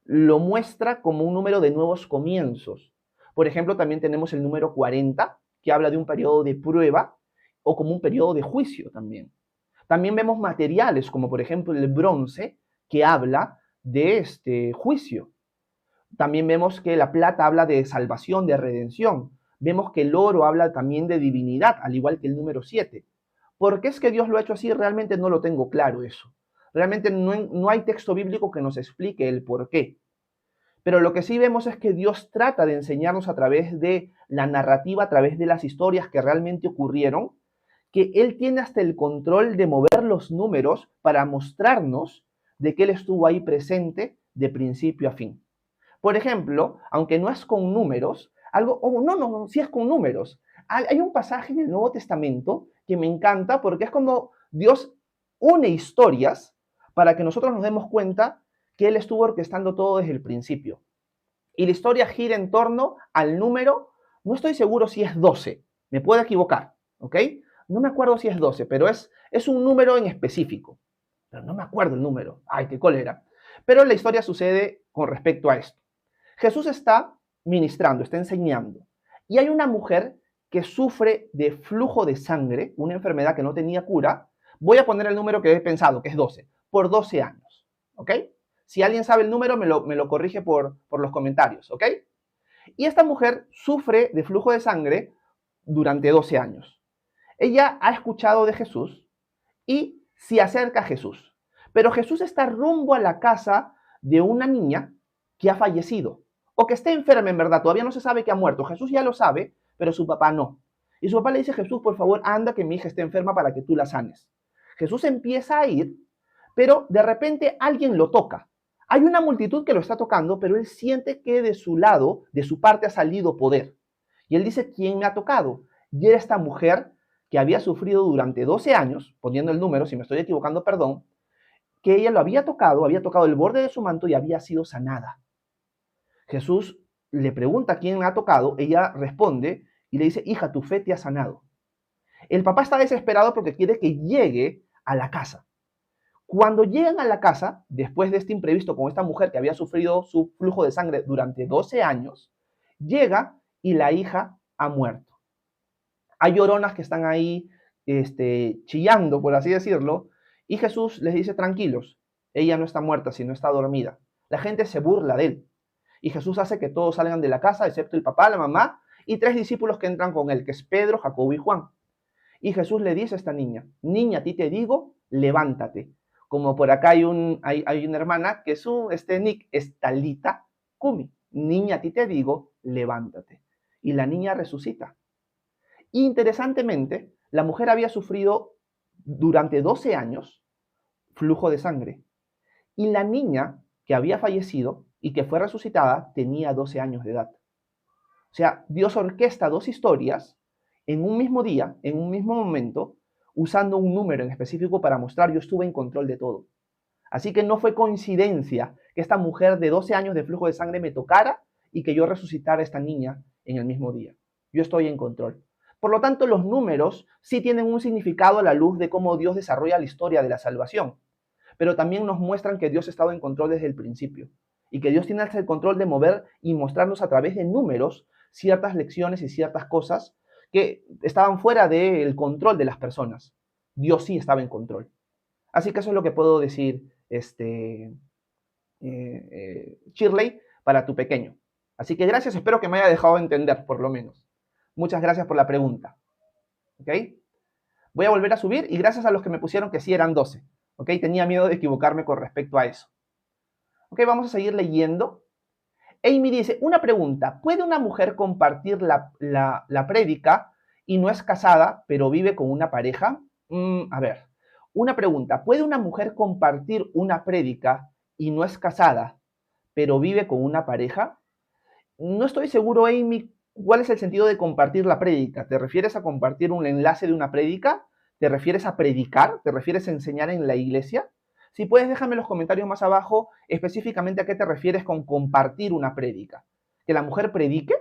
lo muestra como un número de nuevos comienzos? Por ejemplo, también tenemos el número 40, que habla de un periodo de prueba o como un periodo de juicio también. También vemos materiales, como por ejemplo el bronce, que habla de juicio. También vemos que la plata habla de salvación, de redención. Vemos que el oro habla también de divinidad, al igual que el número 7. ¿Por qué es que Dios lo ha hecho así? Realmente no lo tengo claro eso. Realmente no hay texto bíblico que nos explique el por qué. Pero lo que sí vemos es que Dios trata de enseñarnos a través de la narrativa, a través de las historias que realmente ocurrieron, que Él tiene hasta el control de mover los números para mostrarnos de que Él estuvo ahí presente de principio a fin. Por ejemplo, aunque no es con números, sí es con números. Hay un pasaje en el Nuevo Testamento que me encanta porque es como Dios une historias para que nosotros nos demos cuenta que Él estuvo orquestando todo desde el principio. Y la historia gira en torno al número, no estoy seguro si es 12, me puedo equivocar, ¿ok? No me acuerdo si es 12, pero es un número en específico. Pero no me acuerdo el número. Ay, qué cólera. Pero la historia sucede con respecto a esto. Jesús está ministrando, está enseñando. Y hay una mujer que sufre de flujo de sangre, una enfermedad que no tenía cura. Voy a poner el número que he pensado, que es 12, por 12 años. ¿Ok? Si alguien sabe el número, me lo corrige por los comentarios. ¿Ok? Y esta mujer sufre de flujo de sangre durante 12 años. Ella ha escuchado de Jesús y se acerca a Jesús. Pero Jesús está rumbo a la casa de una niña que ha fallecido o que está enferma en verdad, todavía no se sabe que ha muerto. Jesús ya lo sabe, pero su papá no. Y su papá le dice, Jesús, por favor, anda que mi hija está enferma para que tú la sanes. Jesús empieza a ir, pero de repente alguien lo toca. Hay una multitud que lo está tocando, pero él siente que de su lado, de su parte, ha salido poder. Y él dice, ¿quién me ha tocado? Y era esta mujer que había sufrido durante 12 años, poniendo el número, si me estoy equivocando, perdón, que ella lo había tocado el borde de su manto y había sido sanada. Jesús le pregunta quién la ha tocado, ella responde y le dice, hija, tu fe te ha sanado. El papá está desesperado porque quiere que llegue a la casa. Cuando llegan a la casa, después de este imprevisto con esta mujer que había sufrido su flujo de sangre durante 12 años, llega y la hija ha muerto. Hay lloronas que están ahí chillando, por así decirlo, y Jesús les dice, tranquilos, ella no está muerta, sino está dormida. La gente se burla de él. Y Jesús hace que todos salgan de la casa, excepto el papá, la mamá y 3 discípulos que entran con él, que es Pedro, Jacobo y Juan. Y Jesús le dice a esta niña, niña, a ti te digo, levántate. Como por acá hay una hermana que su nick es Talita Kumi. Niña, a ti te digo, levántate. Y la niña resucita. Interesantemente, la mujer había sufrido durante 12 años flujo de sangre. Y la niña que había fallecido y que fue resucitada tenía 12 años de edad. O sea, Dios orquesta dos historias en un mismo día, en un mismo momento, usando un número en específico para mostrar yo estuve en control de todo. Así que no fue coincidencia que esta mujer de 12 años de flujo de sangre me tocara y que yo resucitara a esta niña en el mismo día. Yo estoy en control. Por lo tanto, los números sí tienen un significado a la luz de cómo Dios desarrolla la historia de la salvación, pero también nos muestran que Dios ha estado en control desde el principio y que Dios tiene el control de mover y mostrarnos a través de números ciertas lecciones y ciertas cosas que estaban fuera del control de las personas. Dios sí estaba en control. Así que eso es lo que puedo decir, Shirley, para tu pequeño. Así que gracias, espero que me haya dejado entender, por lo menos. Muchas gracias por la pregunta. ¿Ok? Voy a volver a subir y gracias a los que me pusieron que sí eran 12. ¿Ok? Tenía miedo de equivocarme con respecto a eso. Ok, vamos a seguir leyendo. Amy dice, una pregunta, ¿puede una mujer compartir la prédica y no es casada, pero vive con una pareja? A ver, una pregunta, ¿puede una mujer compartir una prédica y no es casada, pero vive con una pareja? No estoy seguro, Amy, cuál es el sentido de compartir la prédica. ¿Te refieres a compartir un enlace de una prédica? ¿Te refieres a predicar? ¿Te refieres a enseñar en la iglesia? Si puedes, déjame en los comentarios más abajo específicamente a qué te refieres con compartir una prédica. ¿Que la mujer predique?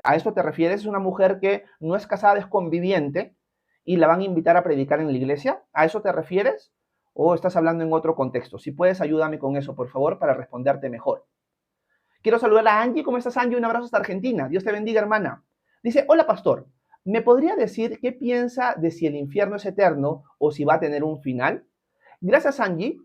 ¿A eso te refieres? ¿Es una mujer que no es casada, es conviviente y la van a invitar a predicar en la iglesia? ¿A eso te refieres? ¿O estás hablando en otro contexto? Si puedes, ayúdame con eso, por favor, para responderte mejor. Quiero saludar a Angie. ¿Cómo estás, Angie? Un abrazo hasta Argentina. Dios te bendiga, hermana. Dice, hola, pastor. ¿Me podría decir qué piensa de si el infierno es eterno o si va a tener un final? Gracias, Angie.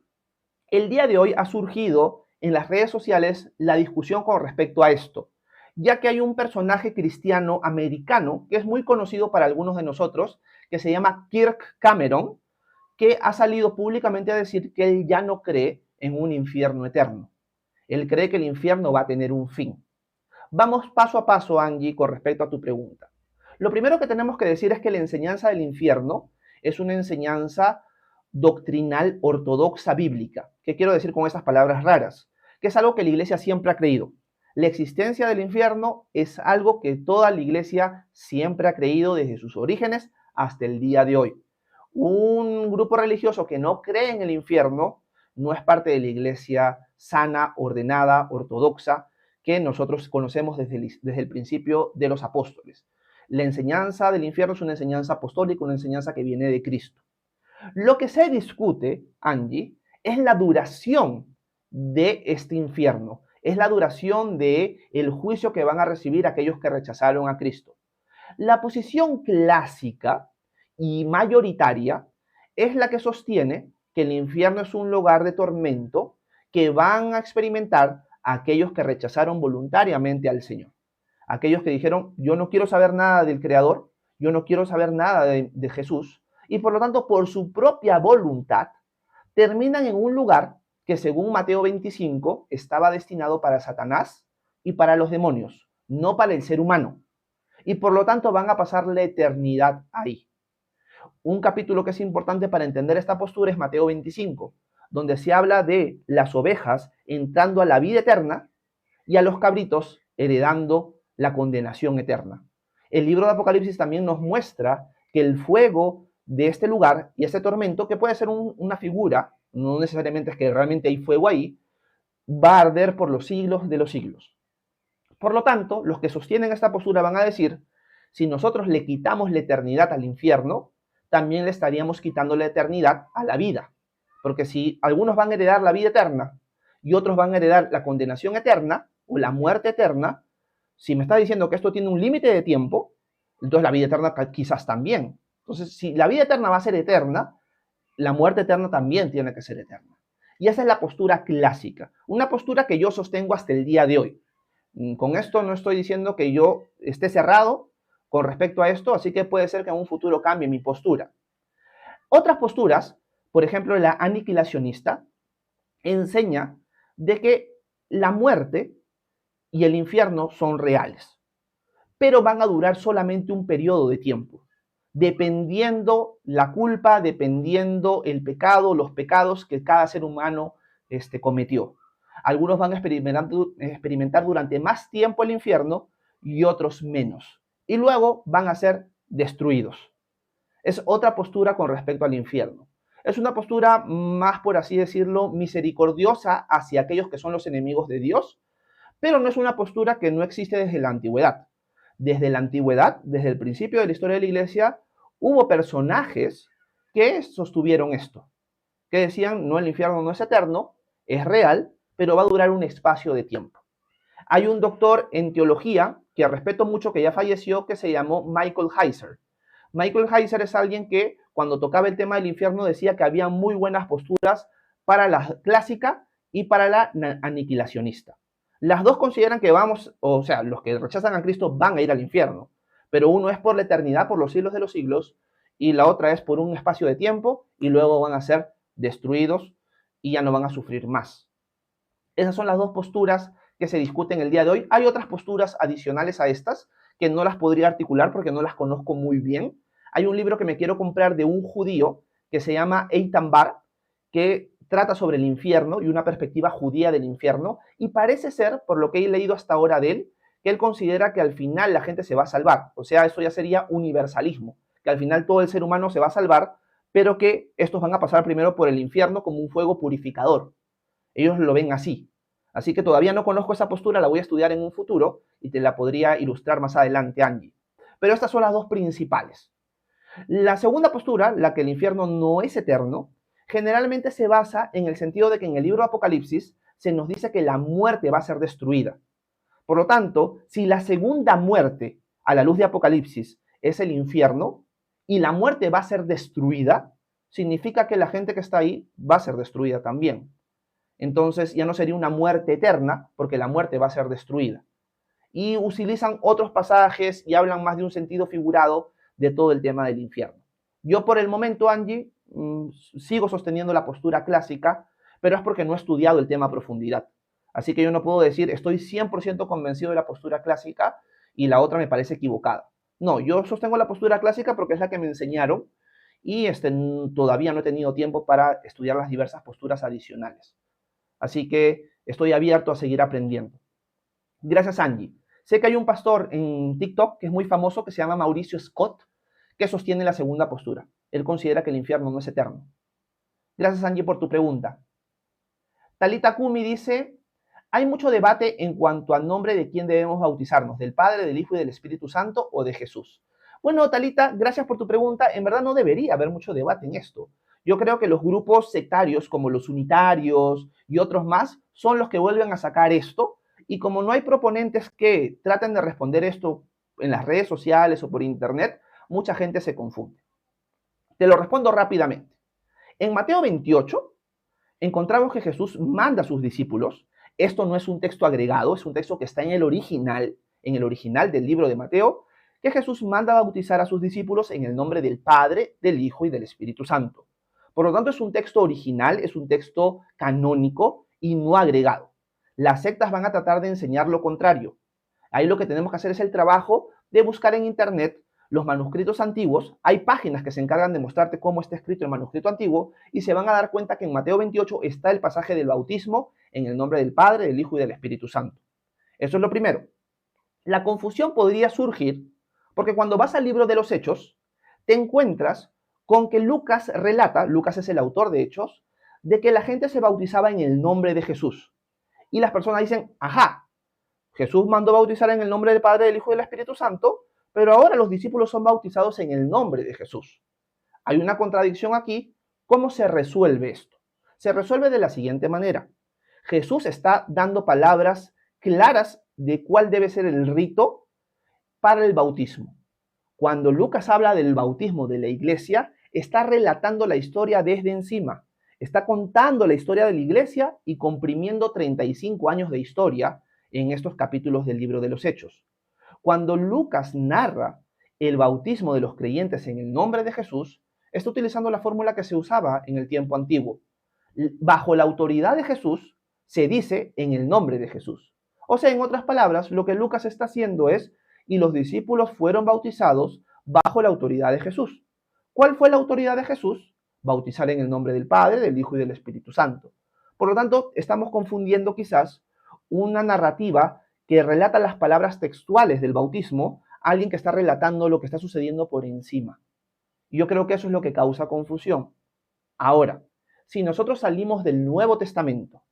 El día de hoy ha surgido en las redes sociales la discusión con respecto a esto, ya que hay un personaje cristiano americano que es muy conocido para algunos de nosotros, que se llama Kirk Cameron, que ha salido públicamente a decir que él ya no cree en un infierno eterno. Él cree que el infierno va a tener un fin. Vamos paso a paso, Angie, con respecto a tu pregunta. Lo primero que tenemos que decir es que la enseñanza del infierno es una enseñanza doctrinal ortodoxa bíblica. ¿Qué quiero decir con esas palabras raras? Que es algo que la iglesia siempre ha creído. La existencia del infierno es algo que toda la iglesia siempre ha creído desde sus orígenes hasta el día de hoy. Un grupo religioso que no cree en el infierno no es parte de la iglesia sana, ordenada, ortodoxa, que nosotros conocemos desde el principio de los apóstoles. La enseñanza del infierno es una enseñanza apostólica, una enseñanza que viene de Cristo. Lo que se discute, Angie, es la duración de este infierno, es la duración del juicio que van a recibir aquellos que rechazaron a Cristo. La posición clásica y mayoritaria es la que sostiene que el infierno es un lugar de tormento que van a experimentar aquellos que rechazaron voluntariamente al Señor. Aquellos que dijeron, yo no quiero saber nada del Creador, yo no quiero saber nada de Jesús, y por lo tanto, por su propia voluntad, terminan en un lugar que según Mateo 25 estaba destinado para Satanás y para los demonios, no para el ser humano. Y por lo tanto van a pasar la eternidad ahí. Un capítulo que es importante para entender esta postura es Mateo 25, donde se habla de las ovejas entrando a la vida eterna y a los cabritos heredando la condenación eterna. El libro de Apocalipsis también nos muestra que el fuego de este lugar y este tormento, que puede ser una figura, no necesariamente es que realmente hay fuego ahí, va a arder por los siglos de los siglos. Por lo tanto, los que sostienen esta postura van a decir, si nosotros le quitamos la eternidad al infierno, también le estaríamos quitando la eternidad a la vida. Porque si algunos van a heredar la vida eterna y otros van a heredar la condenación eterna o la muerte eterna, si me está diciendo que esto tiene un límite de tiempo, entonces la vida eterna quizás también. Entonces, si la vida eterna va a ser eterna, la muerte eterna también tiene que ser eterna. Y esa es la postura clásica, una postura que yo sostengo hasta el día de hoy. Con esto no estoy diciendo que yo esté cerrado con respecto a esto, así que puede ser que en un futuro cambie mi postura. Otras posturas, por ejemplo, la aniquilacionista, enseña de que la muerte y el infierno son reales, pero van a durar solamente un periodo de tiempo, dependiendo la culpa, dependiendo el pecado, los pecados que cada ser humano cometió. Algunos van a experimentar durante más tiempo el infierno y otros menos. Y luego van a ser destruidos. Es otra postura con respecto al infierno. Es una postura más, por así decirlo, misericordiosa hacia aquellos que son los enemigos de Dios, pero no es una postura que no existe desde la antigüedad. Desde la antigüedad, desde el principio de la historia de la iglesia, hubo personajes que sostuvieron esto, que decían, no, el infierno no es eterno, es real, pero va a durar un espacio de tiempo. Hay un doctor en teología, que respeto mucho, que ya falleció, que se llamó Michael Heiser. Michael Heiser es alguien que cuando tocaba el tema del infierno decía que había muy buenas posturas para la clásica y para la aniquilacionista. Las dos consideran que vamos, o sea, los que rechazan a Cristo van a ir al infierno, pero uno es por la eternidad, por los siglos de los siglos, y la otra es por un espacio de tiempo y luego van a ser destruidos y ya no van a sufrir más. Esas son las dos posturas que se discuten el día de hoy. Hay otras posturas adicionales a estas que no las podría articular porque no las conozco muy bien. Hay un libro que me quiero comprar de un judío que se llama Eitan Bar, que trata sobre el infierno y una perspectiva judía del infierno, y parece ser, por lo que he leído hasta ahora de él, que él considera que al final la gente se va a salvar. O sea, eso ya sería universalismo, que al final todo el ser humano se va a salvar, pero que estos van a pasar primero por el infierno como un fuego purificador. Ellos lo ven así. Así que todavía no conozco esa postura, la voy a estudiar en un futuro y te la podría ilustrar más adelante, Angie. Pero estas son las dos principales. La segunda postura, la que el infierno no es eterno, generalmente se basa en el sentido de que en el libro de Apocalipsis se nos dice que la muerte va a ser destruida. Por lo tanto, si la segunda muerte a la luz de Apocalipsis es el infierno y la muerte va a ser destruida, significa que la gente que está ahí va a ser destruida también. Entonces ya no sería una muerte eterna porque la muerte va a ser destruida. Y utilizan otros pasajes y hablan más de un sentido figurado de todo el tema del infierno. Yo por el momento, Angie, sigo sosteniendo la postura clásica, pero es porque no he estudiado el tema a profundidad. Así que yo no puedo decir, estoy 100% convencido de la postura clásica y la otra me parece equivocada. No, yo sostengo la postura clásica porque es la que me enseñaron y todavía no he tenido tiempo para estudiar las diversas posturas adicionales. Así que estoy abierto a seguir aprendiendo. Gracias, Angie. Sé que hay un pastor en TikTok que es muy famoso, que se llama Mauricio Scott, que sostiene la segunda postura. Él considera que el infierno no es eterno. Gracias, Angie, por tu pregunta. Talita Kumi dice, hay mucho debate en cuanto al nombre de quién debemos bautizarnos, del Padre, del Hijo y del Espíritu Santo o de Jesús. Bueno, Talita, gracias por tu pregunta. En verdad no debería haber mucho debate en esto. Yo creo que los grupos sectarios como los unitarios y otros más son los que vuelven a sacar esto, y como no hay proponentes que traten de responder esto en las redes sociales o por internet, mucha gente se confunde. Te lo respondo rápidamente. En Mateo 28 encontramos que Jesús manda a sus discípulos. Esto no es un texto agregado, es un texto que está en el original del libro de Mateo, que Jesús manda a bautizar a sus discípulos en el nombre del Padre, del Hijo y del Espíritu Santo. Por lo tanto, es un texto original, es un texto canónico y no agregado. Las sectas van a tratar de enseñar lo contrario. Ahí lo que tenemos que hacer es el trabajo de buscar en internet los manuscritos antiguos. Hay páginas que se encargan de mostrarte cómo está escrito el manuscrito antiguo y se van a dar cuenta que en Mateo 28 está el pasaje del bautismo en el nombre del Padre, del Hijo y del Espíritu Santo. Eso es lo primero. La confusión podría surgir porque cuando vas al libro de los Hechos, te encuentras con que Lucas relata, Lucas es el autor de Hechos, de que la gente se bautizaba en el nombre de Jesús. Y las personas dicen, ajá, Jesús mandó bautizar en el nombre del Padre, del Hijo y del Espíritu Santo, pero ahora los discípulos son bautizados en el nombre de Jesús. Hay una contradicción aquí. ¿Cómo se resuelve esto? Se resuelve de la siguiente manera. Jesús está dando palabras claras de cuál debe ser el rito para el bautismo. Cuando Lucas habla del bautismo de la iglesia, está relatando la historia desde encima. Está contando la historia de la iglesia y comprimiendo 35 años de historia en estos capítulos del libro de los Hechos. Cuando Lucas narra el bautismo de los creyentes en el nombre de Jesús está utilizando la fórmula que se usaba en el tiempo antiguo. Bajo la autoridad de Jesús se dice en el nombre de Jesús. O sea, en otras palabras, lo que Lucas está haciendo es, y los discípulos fueron bautizados bajo la autoridad de Jesús. ¿Cuál fue la autoridad de Jesús? Bautizar en el nombre del Padre, del Hijo y del Espíritu Santo. Por lo tanto, estamos confundiendo quizás una narrativa que relata las palabras textuales del bautismo a alguien que está relatando lo que está sucediendo por encima. Y yo creo que eso es lo que causa confusión. Ahora, si nosotros salimos del Nuevo Testamento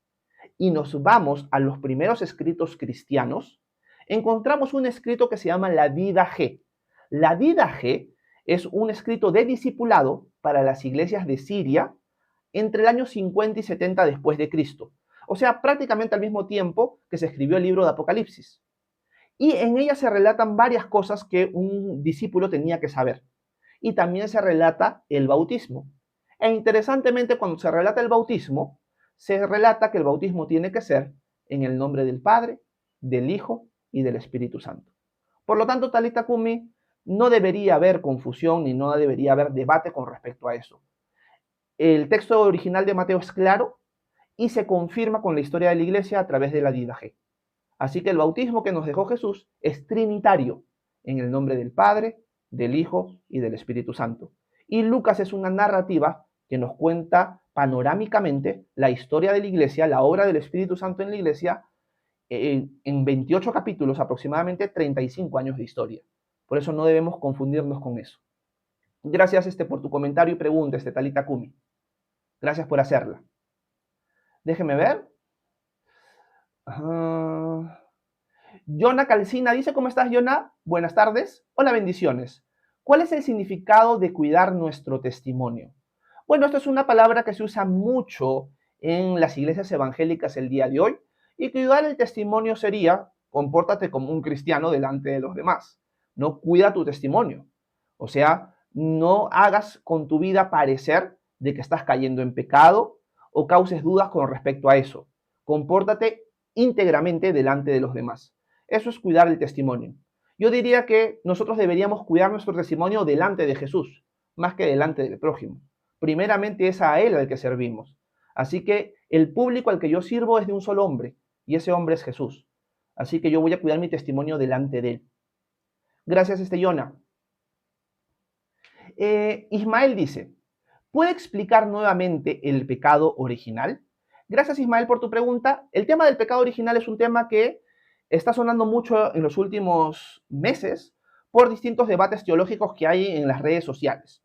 y nos vamos a los primeros escritos cristianos, encontramos un escrito que se llama la Didache. La Didache es un escrito de discipulado para las iglesias de Siria entre el año 50 y 70 después de Cristo. O sea, prácticamente al mismo tiempo que se escribió el libro de Apocalipsis. Y en ella se relatan varias cosas que un discípulo tenía que saber. Y también se relata el bautismo. E interesantemente, cuando se relata el bautismo, se relata que el bautismo tiene que ser en el nombre del Padre, del Hijo y del Espíritu Santo. Por lo tanto, Talita Kumi, no debería haber confusión ni no debería haber debate con respecto a eso. El texto original de Mateo es claro y se confirma con la historia de la iglesia a través de la Didache. Así que el bautismo que nos dejó Jesús es trinitario, en el nombre del Padre, del Hijo y del Espíritu Santo. Y Lucas es una narrativa que nos cuenta panorámicamente la historia de la iglesia, la obra del Espíritu Santo en la iglesia, en 28 capítulos, aproximadamente 35 años de historia. Por eso no debemos confundirnos con eso. Gracias por tu comentario y pregunta, Talita Kumi. Gracias por hacerla. Déjeme ver. Yona Calcina dice, ¿cómo estás, Yona? Buenas tardes. Hola, bendiciones. ¿Cuál es el significado de cuidar nuestro testimonio? Bueno, esto es una palabra que se usa mucho en las iglesias evangélicas el día de hoy, y cuidar el testimonio sería, compórtate como un cristiano delante de los demás. No cuida tu testimonio. O sea, no hagas con tu vida parecer de que estás cayendo en pecado o causes dudas con respecto a eso. Compórtate íntegramente delante de los demás. Eso es cuidar el testimonio. Yo diría que nosotros deberíamos cuidar nuestro testimonio delante de Jesús, más que delante del prójimo. Primeramente es a Él al que servimos. Así que el público al que yo sirvo es de un solo hombre, y ese hombre es Jesús. Así que yo voy a cuidar mi testimonio delante de Él. Gracias, Yona. Ismael dice, ¿puede explicar nuevamente el pecado original? Gracias, Ismael, por tu pregunta. El tema del pecado original es un tema que está sonando mucho en los últimos meses por distintos debates teológicos que hay en las redes sociales.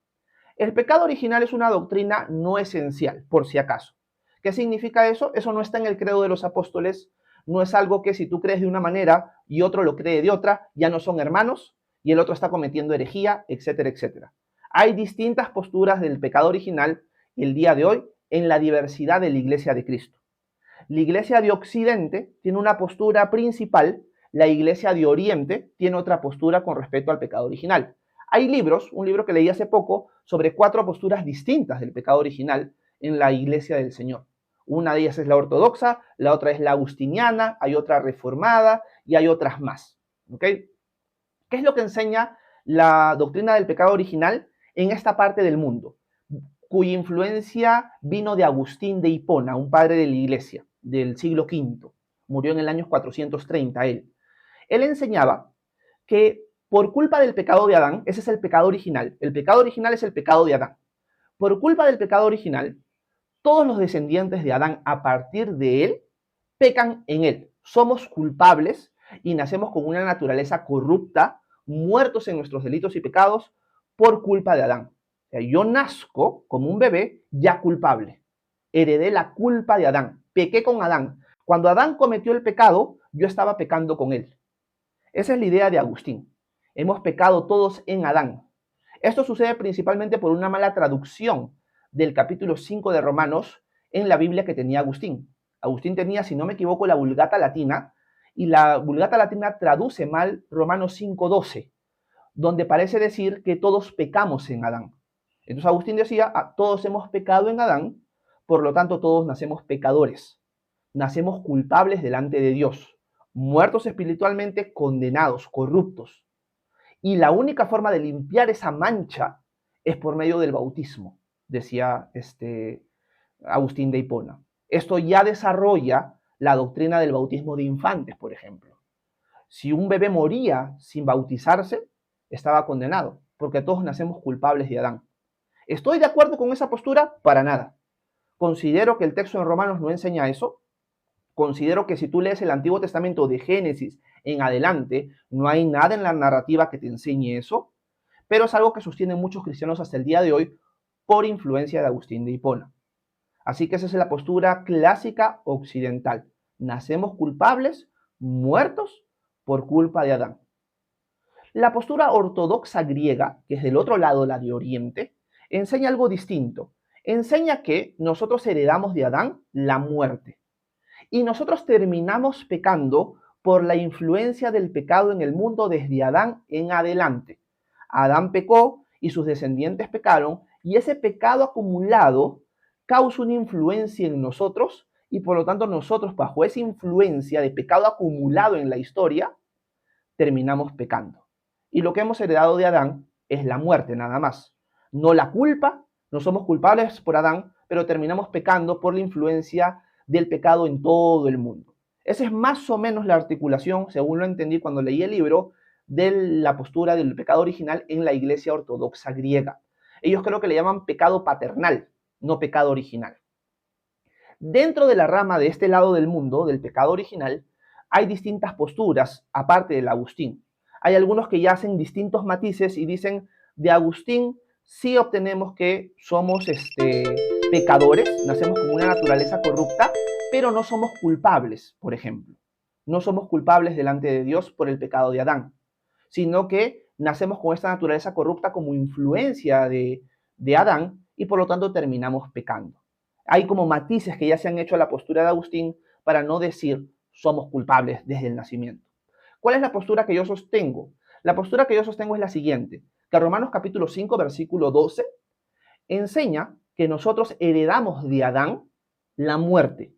El pecado original es una doctrina no esencial, por si acaso. ¿Qué significa eso? Eso no está en el credo de los apóstoles, no es algo que si tú crees de una manera y otro lo cree de otra, ya no son hermanos y el otro está cometiendo herejía, etcétera, etcétera. Hay distintas posturas del pecado original el día de hoy en la diversidad de la Iglesia de Cristo. La Iglesia de Occidente tiene una postura principal, la Iglesia de Oriente tiene otra postura con respecto al pecado original. Hay libros, un libro que leí hace poco, sobre 4 posturas distintas del pecado original en la Iglesia del Señor. Una de ellas es la ortodoxa, la otra es la agustiniana, hay otra reformada y hay otras más. ¿Ok? ¿Qué es lo que enseña la doctrina del pecado original en esta parte del mundo, cuya influencia vino de Agustín de Hipona, un padre de la iglesia del siglo V? Murió en el año 430 él. Él enseñaba que por culpa del pecado de Adán, ese es el pecado original es el pecado de Adán. Por culpa del pecado original, todos los descendientes de Adán a partir de él pecan en él. Somos culpables y nacemos con una naturaleza corrupta, muertos en nuestros delitos y pecados por culpa de Adán. O sea, yo nazco como un bebé ya culpable. Heredé la culpa de Adán. Pequé con Adán. Cuando Adán cometió el pecado, yo estaba pecando con él. Esa es la idea de Agustín. Hemos pecado todos en Adán. Esto sucede principalmente por una mala traducción del capítulo 5 de Romanos en la Biblia que tenía Agustín. Agustín tenía, si no me equivoco, la Vulgata Latina, y la Vulgata Latina traduce mal Romanos 5:12, donde parece decir que todos pecamos en Adán. Entonces Agustín decía, todos hemos pecado en Adán, por lo tanto todos nacemos pecadores, nacemos culpables delante de Dios, muertos espiritualmente, condenados, corruptos. Y la única forma de limpiar esa mancha es por medio del bautismo, decía Agustín de Hipona. Esto ya desarrolla la doctrina del bautismo de infantes, por ejemplo. Si un bebé moría sin bautizarse, estaba condenado, porque todos nacemos culpables de Adán. ¿Estoy de acuerdo con esa postura? Para nada. Considero que el texto en Romanos no enseña eso. Considero que si tú lees el Antiguo Testamento de Génesis en adelante, no hay nada en la narrativa que te enseñe eso, pero es algo que sostienen muchos cristianos hasta el día de hoy por influencia de Agustín de Hipona. Así que esa es la postura clásica occidental. Nacemos culpables, muertos por culpa de Adán. La postura ortodoxa griega, que es del otro lado, la de Oriente, enseña algo distinto. Enseña que nosotros heredamos de Adán la muerte. Y nosotros terminamos pecando por la influencia del pecado en el mundo desde Adán en adelante. Adán pecó y sus descendientes pecaron, y ese pecado acumulado causa una influencia en nosotros, y por lo tanto nosotros, bajo esa influencia de pecado acumulado en la historia, terminamos pecando. Y lo que hemos heredado de Adán es la muerte, nada más. No la culpa, no somos culpables por Adán, pero terminamos pecando por la influencia del pecado en todo el mundo. Esa es más o menos la articulación, según lo entendí cuando leí el libro, de la postura del pecado original en la iglesia ortodoxa griega. Ellos creo que le llaman pecado paternal, no pecado original. Dentro de la rama de este lado del mundo, del pecado original, hay distintas posturas, aparte del Agustín. Hay algunos que ya hacen distintos matices y dicen, de Agustín sí obtenemos que somos pecadores, nacemos con una naturaleza corrupta, pero no somos culpables, por ejemplo. No somos culpables delante de Dios por el pecado de Adán, sino que nacemos con esta naturaleza corrupta como influencia de Adán y por lo tanto terminamos pecando. Hay como matices que ya se han hecho a la postura de Agustín para no decir somos culpables desde el nacimiento. ¿Cuál es la postura que yo sostengo? La postura que yo sostengo es la siguiente, que Romanos capítulo 5, versículo 12, enseña que nosotros heredamos de Adán la muerte.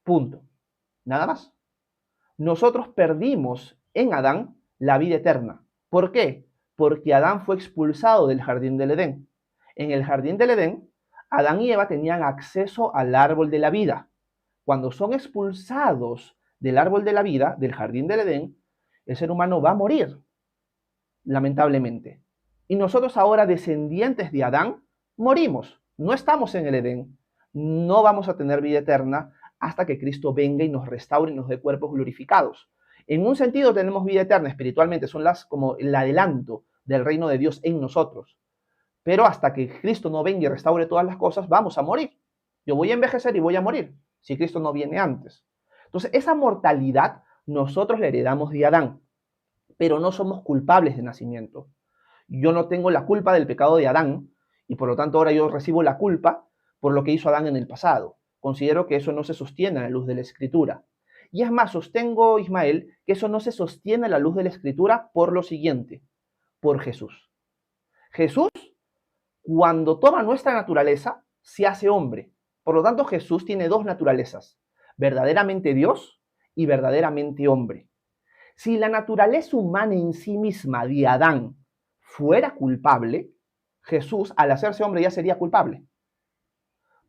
Punto. Nada más. Nosotros perdimos en Adán la vida eterna. ¿Por qué? Porque Adán fue expulsado del jardín del Edén. En el jardín del Edén, Adán y Eva tenían acceso al árbol de la vida. Cuando son expulsados del árbol de la vida, del jardín del Edén, el ser humano va a morir, lamentablemente. Y nosotros ahora, descendientes de Adán, morimos. No estamos en el Edén. No vamos a tener vida eterna hasta que Cristo venga y nos restaure y nos dé cuerpos glorificados. En un sentido tenemos vida eterna, espiritualmente, son como el adelanto del reino de Dios en nosotros. Pero hasta que Cristo no venga y restaure todas las cosas, vamos a morir. Yo voy a envejecer y voy a morir, si Cristo no viene antes. Entonces, esa mortalidad nosotros la heredamos de Adán, pero no somos culpables de nacimiento. Yo no tengo la culpa del pecado de Adán, y por lo tanto ahora yo recibo la culpa por lo que hizo Adán en el pasado. Considero que eso no se sostiene a la luz de la Escritura. Y es más, sostengo, Ismael, que eso no se sostiene a la luz de la Escritura por lo siguiente, por Jesús. Jesús, cuando toma nuestra naturaleza, se hace hombre. Por lo tanto, Jesús tiene dos naturalezas, verdaderamente Dios y verdaderamente hombre. Si la naturaleza humana en sí misma de Adán fuera culpable, Jesús, al hacerse hombre, ya sería culpable.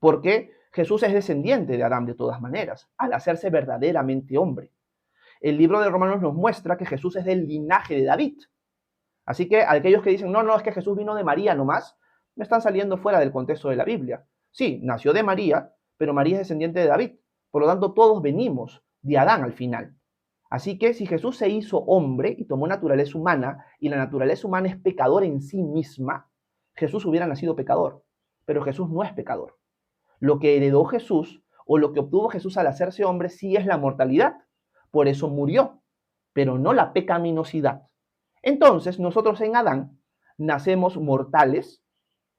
Porque Jesús es descendiente de Adán de todas maneras, al hacerse verdaderamente hombre. El libro de Romanos nos muestra que Jesús es del linaje de David. Así que aquellos que dicen, no, es que Jesús vino de María nomás, me están saliendo fuera del contexto de la Biblia. Sí, nació de María, pero María es descendiente de David. Por lo tanto, todos venimos de Adán al final. Así que si Jesús se hizo hombre y tomó naturaleza humana, y la naturaleza humana es pecador en sí misma, Jesús hubiera nacido pecador. Pero Jesús no es pecador. Lo que heredó Jesús, o lo que obtuvo Jesús al hacerse hombre, sí es la mortalidad. Por eso murió, pero no la pecaminosidad. Entonces, nosotros en Adán nacemos mortales,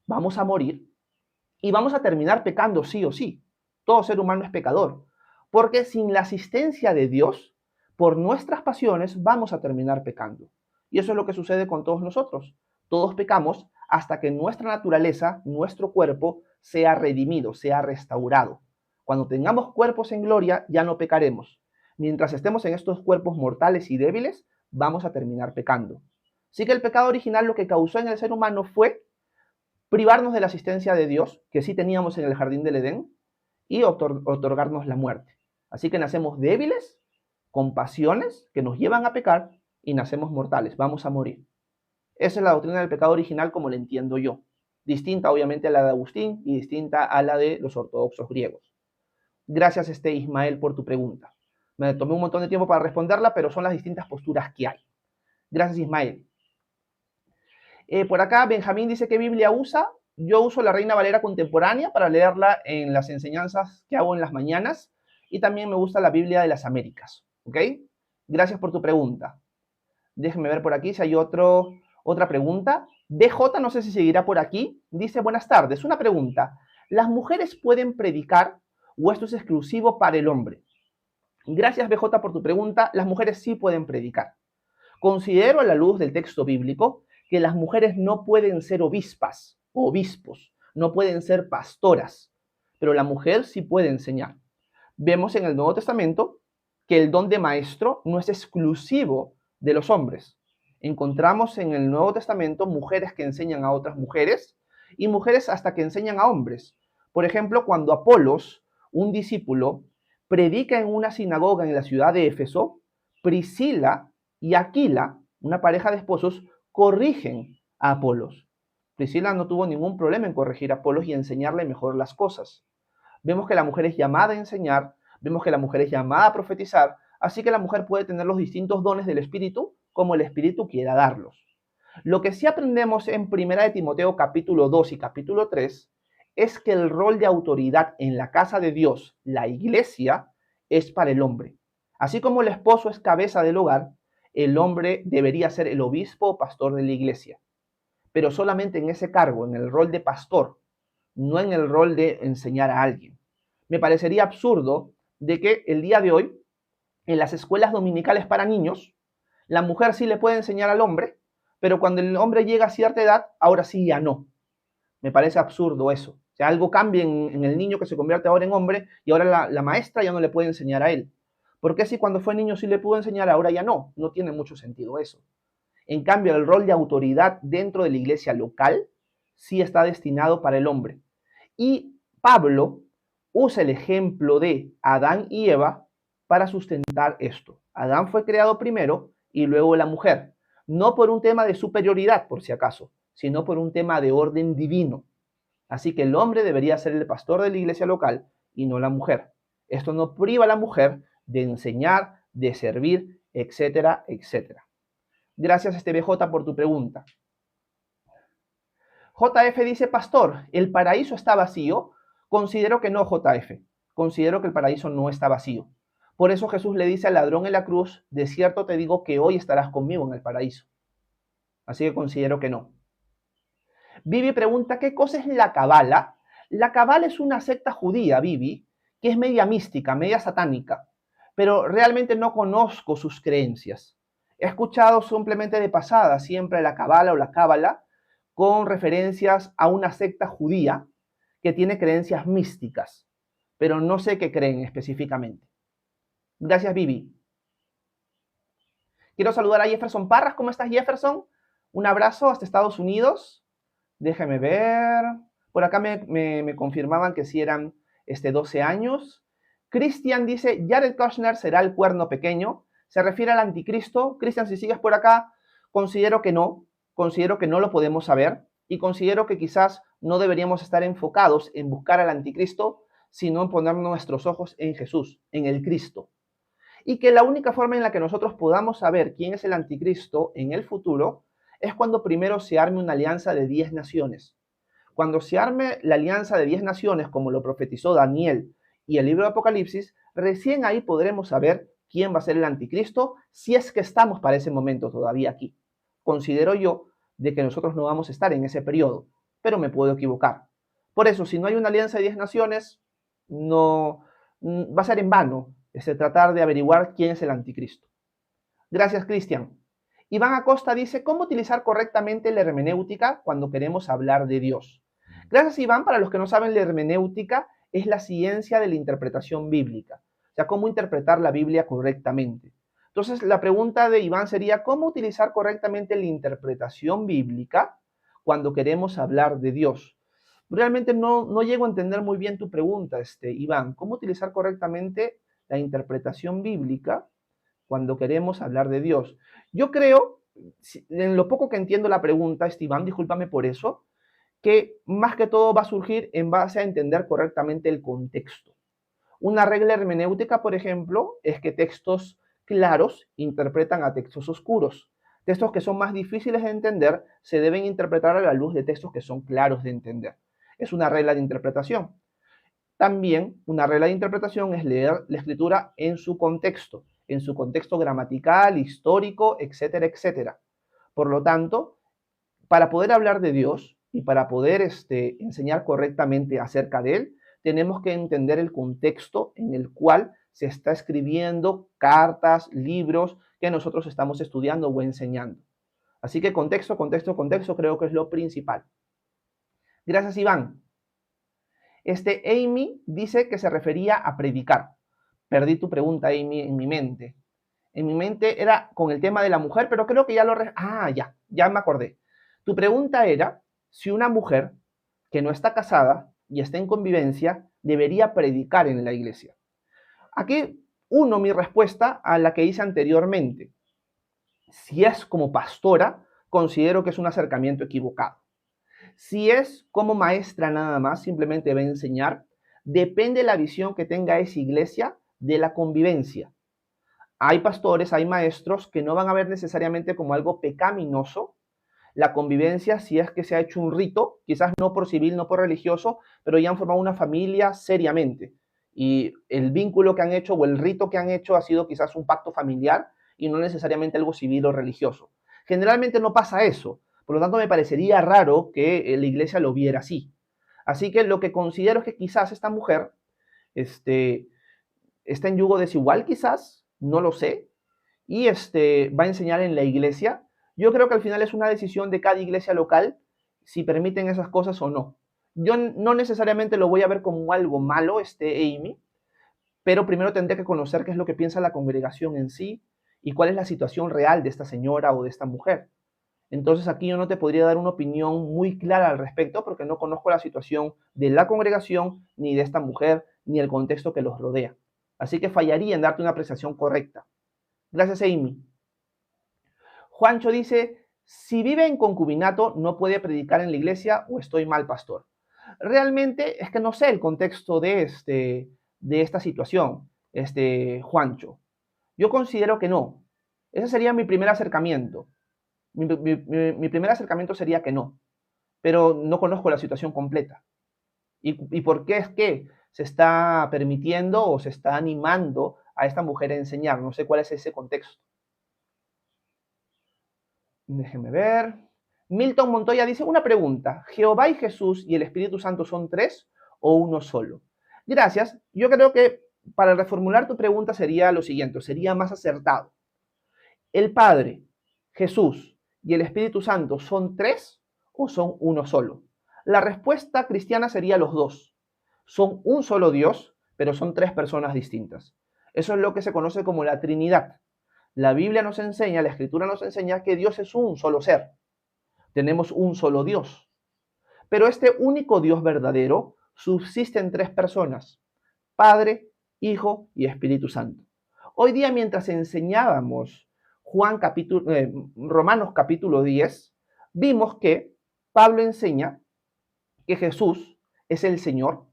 vamos a morir, y vamos a terminar pecando sí o sí. Todo ser humano es pecador. Porque sin la asistencia de Dios, por nuestras pasiones vamos a terminar pecando. Y eso es lo que sucede con todos nosotros. Todos pecamos hasta que nuestra naturaleza, nuestro cuerpo, sea redimido, sea restaurado. Cuando tengamos cuerpos en gloria, ya no pecaremos. Mientras estemos en estos cuerpos mortales y débiles, vamos a terminar pecando. Así que el pecado original lo que causó en el ser humano fue privarnos de la asistencia de Dios, que sí teníamos en el jardín del Edén, y otorgarnos la muerte. Así que nacemos débiles, con pasiones que nos llevan a pecar, y nacemos mortales, vamos a morir. Esa es la doctrina del pecado original como la entiendo yo. Distinta obviamente a la de Agustín y distinta a la de los ortodoxos griegos. Gracias, Ismael, por tu pregunta. Me tomé un montón de tiempo para responderla, pero son las distintas posturas que hay. Gracias, Ismael. Por acá, Benjamín dice, ¿qué Biblia usa? Yo uso la Reina Valera contemporánea para leerla en las enseñanzas que hago en las mañanas, y también me gusta la Biblia de las Américas, ¿ok? Gracias por tu pregunta. Déjenme ver por aquí si hay otra pregunta. DJ, no sé si seguirá por aquí, dice, buenas tardes, una pregunta. ¿Las mujeres pueden predicar o esto es exclusivo para el hombre? Gracias, BJ, por tu pregunta. Las mujeres sí pueden predicar. Considero a la luz del texto bíblico que las mujeres no pueden ser obispas o obispos, no pueden ser pastoras, pero la mujer sí puede enseñar. Vemos en el Nuevo Testamento que el don de maestro no es exclusivo de los hombres. Encontramos en el Nuevo Testamento mujeres que enseñan a otras mujeres y mujeres hasta que enseñan a hombres. Por ejemplo, cuando Apolos, un discípulo, predica en una sinagoga en la ciudad de Éfeso, Priscila y Aquila, una pareja de esposos, corrigen a Apolos. Priscila no tuvo ningún problema en corregir a Apolos y enseñarle mejor las cosas. Vemos que la mujer es llamada a enseñar, vemos que la mujer es llamada a profetizar, así que la mujer puede tener los distintos dones del Espíritu como el Espíritu quiera darlos. Lo que sí aprendemos en 1 de Timoteo capítulo 2 y capítulo 3 es que el rol de autoridad en la casa de Dios, la iglesia, es para el hombre. Así como el esposo es cabeza del hogar, el hombre debería ser el obispo o pastor de la iglesia, pero solamente en ese cargo, en el rol de pastor, no en el rol de enseñar a alguien. Me parecería absurdo de que el día de hoy, en las escuelas dominicales para niños, la mujer sí le puede enseñar al hombre, pero cuando el hombre llega a cierta edad, ahora sí ya no. Me parece absurdo eso. O sea, algo cambia en el niño que se convierte ahora en hombre y ahora la maestra ya no le puede enseñar a él. ¿Por qué si cuando fue niño sí le pudo enseñar, ahora ya no? No tiene mucho sentido eso. En cambio, el rol de autoridad dentro de la iglesia local sí está destinado para el hombre. Y Pablo usa el ejemplo de Adán y Eva para sustentar esto. Adán fue creado primero y luego la mujer. No por un tema de superioridad, por si acaso, sino por un tema de orden divino. Así que el hombre debería ser el pastor de la iglesia local y no la mujer. Esto no priva a la mujer de enseñar, de servir, etcétera, etcétera. Gracias, BJ, por tu pregunta. JF dice, pastor, ¿el paraíso está vacío? Considero que no, JF. Considero que el paraíso no está vacío. Por eso Jesús le dice al ladrón en la cruz, de cierto te digo que hoy estarás conmigo en el paraíso. Así que considero que no. Vivi pregunta, ¿qué cosa es la Cabala? La Cabala es una secta judía, Vivi, que es media mística, media satánica, pero realmente no conozco sus creencias. He escuchado simplemente de pasada siempre la Cabala o la Cábala con referencias a una secta judía que tiene creencias místicas, pero no sé qué creen específicamente. Gracias, Vivi. Quiero saludar a Jefferson Parras. ¿Cómo estás, Jefferson? Un abrazo hasta Estados Unidos. Déjeme ver. Por acá me confirmaban que sí eran 12 años. Cristian dice, Jared Kushner será el cuerno pequeño. ¿Se refiere al anticristo? Cristian, si sigues por acá, considero que no lo podemos saber y considero que quizás no deberíamos estar enfocados en buscar al anticristo, sino en poner nuestros ojos en Jesús, en el Cristo. Y que la única forma en la que nosotros podamos saber quién es el anticristo en el futuro es cuando primero se arme una alianza de 10 naciones. Cuando se arme la alianza de 10 naciones, como lo profetizó Daniel y el libro de Apocalipsis, recién ahí podremos saber quién va a ser el anticristo, si es que estamos para ese momento todavía aquí. Considero yo de que nosotros no vamos a estar en ese periodo, pero me puedo equivocar. Por eso, si no hay una alianza de 10 naciones, no va a ser en vano tratar de averiguar quién es el anticristo. Gracias, Cristian. Iván Acosta dice, ¿cómo utilizar correctamente la hermenéutica cuando queremos hablar de Dios? Gracias, Iván. Para los que no saben, la hermenéutica es la ciencia de la interpretación bíblica. O sea, cómo interpretar la Biblia correctamente. Entonces, la pregunta de Iván sería, ¿cómo utilizar correctamente la interpretación bíblica cuando queremos hablar de Dios? Realmente no llego a entender muy bien tu pregunta, Iván. ¿Cómo utilizar correctamente la interpretación bíblica cuando queremos hablar de Dios? Yo creo, en lo poco que entiendo la pregunta, Iván, discúlpame por eso, que más que todo va a surgir en base a entender correctamente el contexto. Una regla hermenéutica, por ejemplo, es que textos claros interpretan a textos oscuros. Textos que son más difíciles de entender se deben interpretar a la luz de textos que son claros de entender. Es una regla de interpretación. También una regla de interpretación es leer la escritura en su contexto gramatical, histórico, etcétera, etcétera. Por lo tanto, para poder hablar de Dios y para poder enseñar correctamente acerca de Él, tenemos que entender el contexto en el cual se está escribiendo cartas, libros que nosotros estamos estudiando o enseñando. Así que contexto, contexto, contexto creo que es lo principal. Gracias, Iván. Amy dice que se refería a predicar. Perdí tu pregunta, Amy, en mi mente. En mi mente era con el tema de la mujer, pero creo que ya lo... ya me acordé. Tu pregunta era si una mujer que no está casada y está en convivencia debería predicar en la iglesia. Aquí uno mi respuesta a la que hice anteriormente. Si es como pastora, considero que es un acercamiento equivocado. Si es como maestra nada más, simplemente va a enseñar, depende de la visión que tenga esa iglesia de la convivencia. Hay pastores, hay maestros que no van a ver necesariamente como algo pecaminoso la convivencia si es que se ha hecho un rito, quizás no por civil, no por religioso, pero ya han formado una familia seriamente. Y el vínculo que han hecho o el rito que han hecho ha sido quizás un pacto familiar y no necesariamente algo civil o religioso. Generalmente no pasa eso. Por lo tanto, me parecería raro que la iglesia lo viera así. Así que lo que considero es que quizás esta mujer está en yugo desigual, quizás, no lo sé, y va a enseñar en la iglesia. Yo creo que al final es una decisión de cada iglesia local si permiten esas cosas o no. Yo no necesariamente lo voy a ver como algo malo, Amy, pero primero tendré que conocer qué es lo que piensa la congregación en sí y cuál es la situación real de esta señora o de esta mujer. Entonces aquí yo no te podría dar una opinión muy clara al respecto porque no conozco la situación de la congregación, ni de esta mujer, ni el contexto que los rodea. Así que fallaría en darte una apreciación correcta. Gracias, Amy. Juancho dice, si vive en concubinato, ¿no puede predicar en la iglesia o estoy mal, pastor? Realmente es que no sé el contexto de esta situación, Juancho. Yo considero que no. Ese sería mi primer acercamiento. Mi primer acercamiento sería que no, pero no conozco la situación completa. ¿Y por qué es que se está permitiendo o se está animando a esta mujer a enseñar? No sé cuál es ese contexto. Déjenme ver. Milton Montoya dice, una pregunta, ¿Jehová y Jesús y el Espíritu Santo son tres o uno solo? Gracias. Yo creo que para reformular tu pregunta sería lo siguiente, sería más acertado. ¿El Padre, Jesús y el Espíritu Santo son tres o son uno solo? La respuesta cristiana sería los dos. Son un solo Dios, pero son tres personas distintas. Eso es lo que se conoce como la Trinidad. La Biblia nos enseña, la Escritura nos enseña que Dios es un solo ser. Tenemos un solo Dios. Pero este único Dios verdadero subsiste en tres personas, Padre, Hijo y Espíritu Santo. Hoy día, mientras enseñábamos Romanos capítulo 10, vimos que Pablo enseña que Jesús es el Señor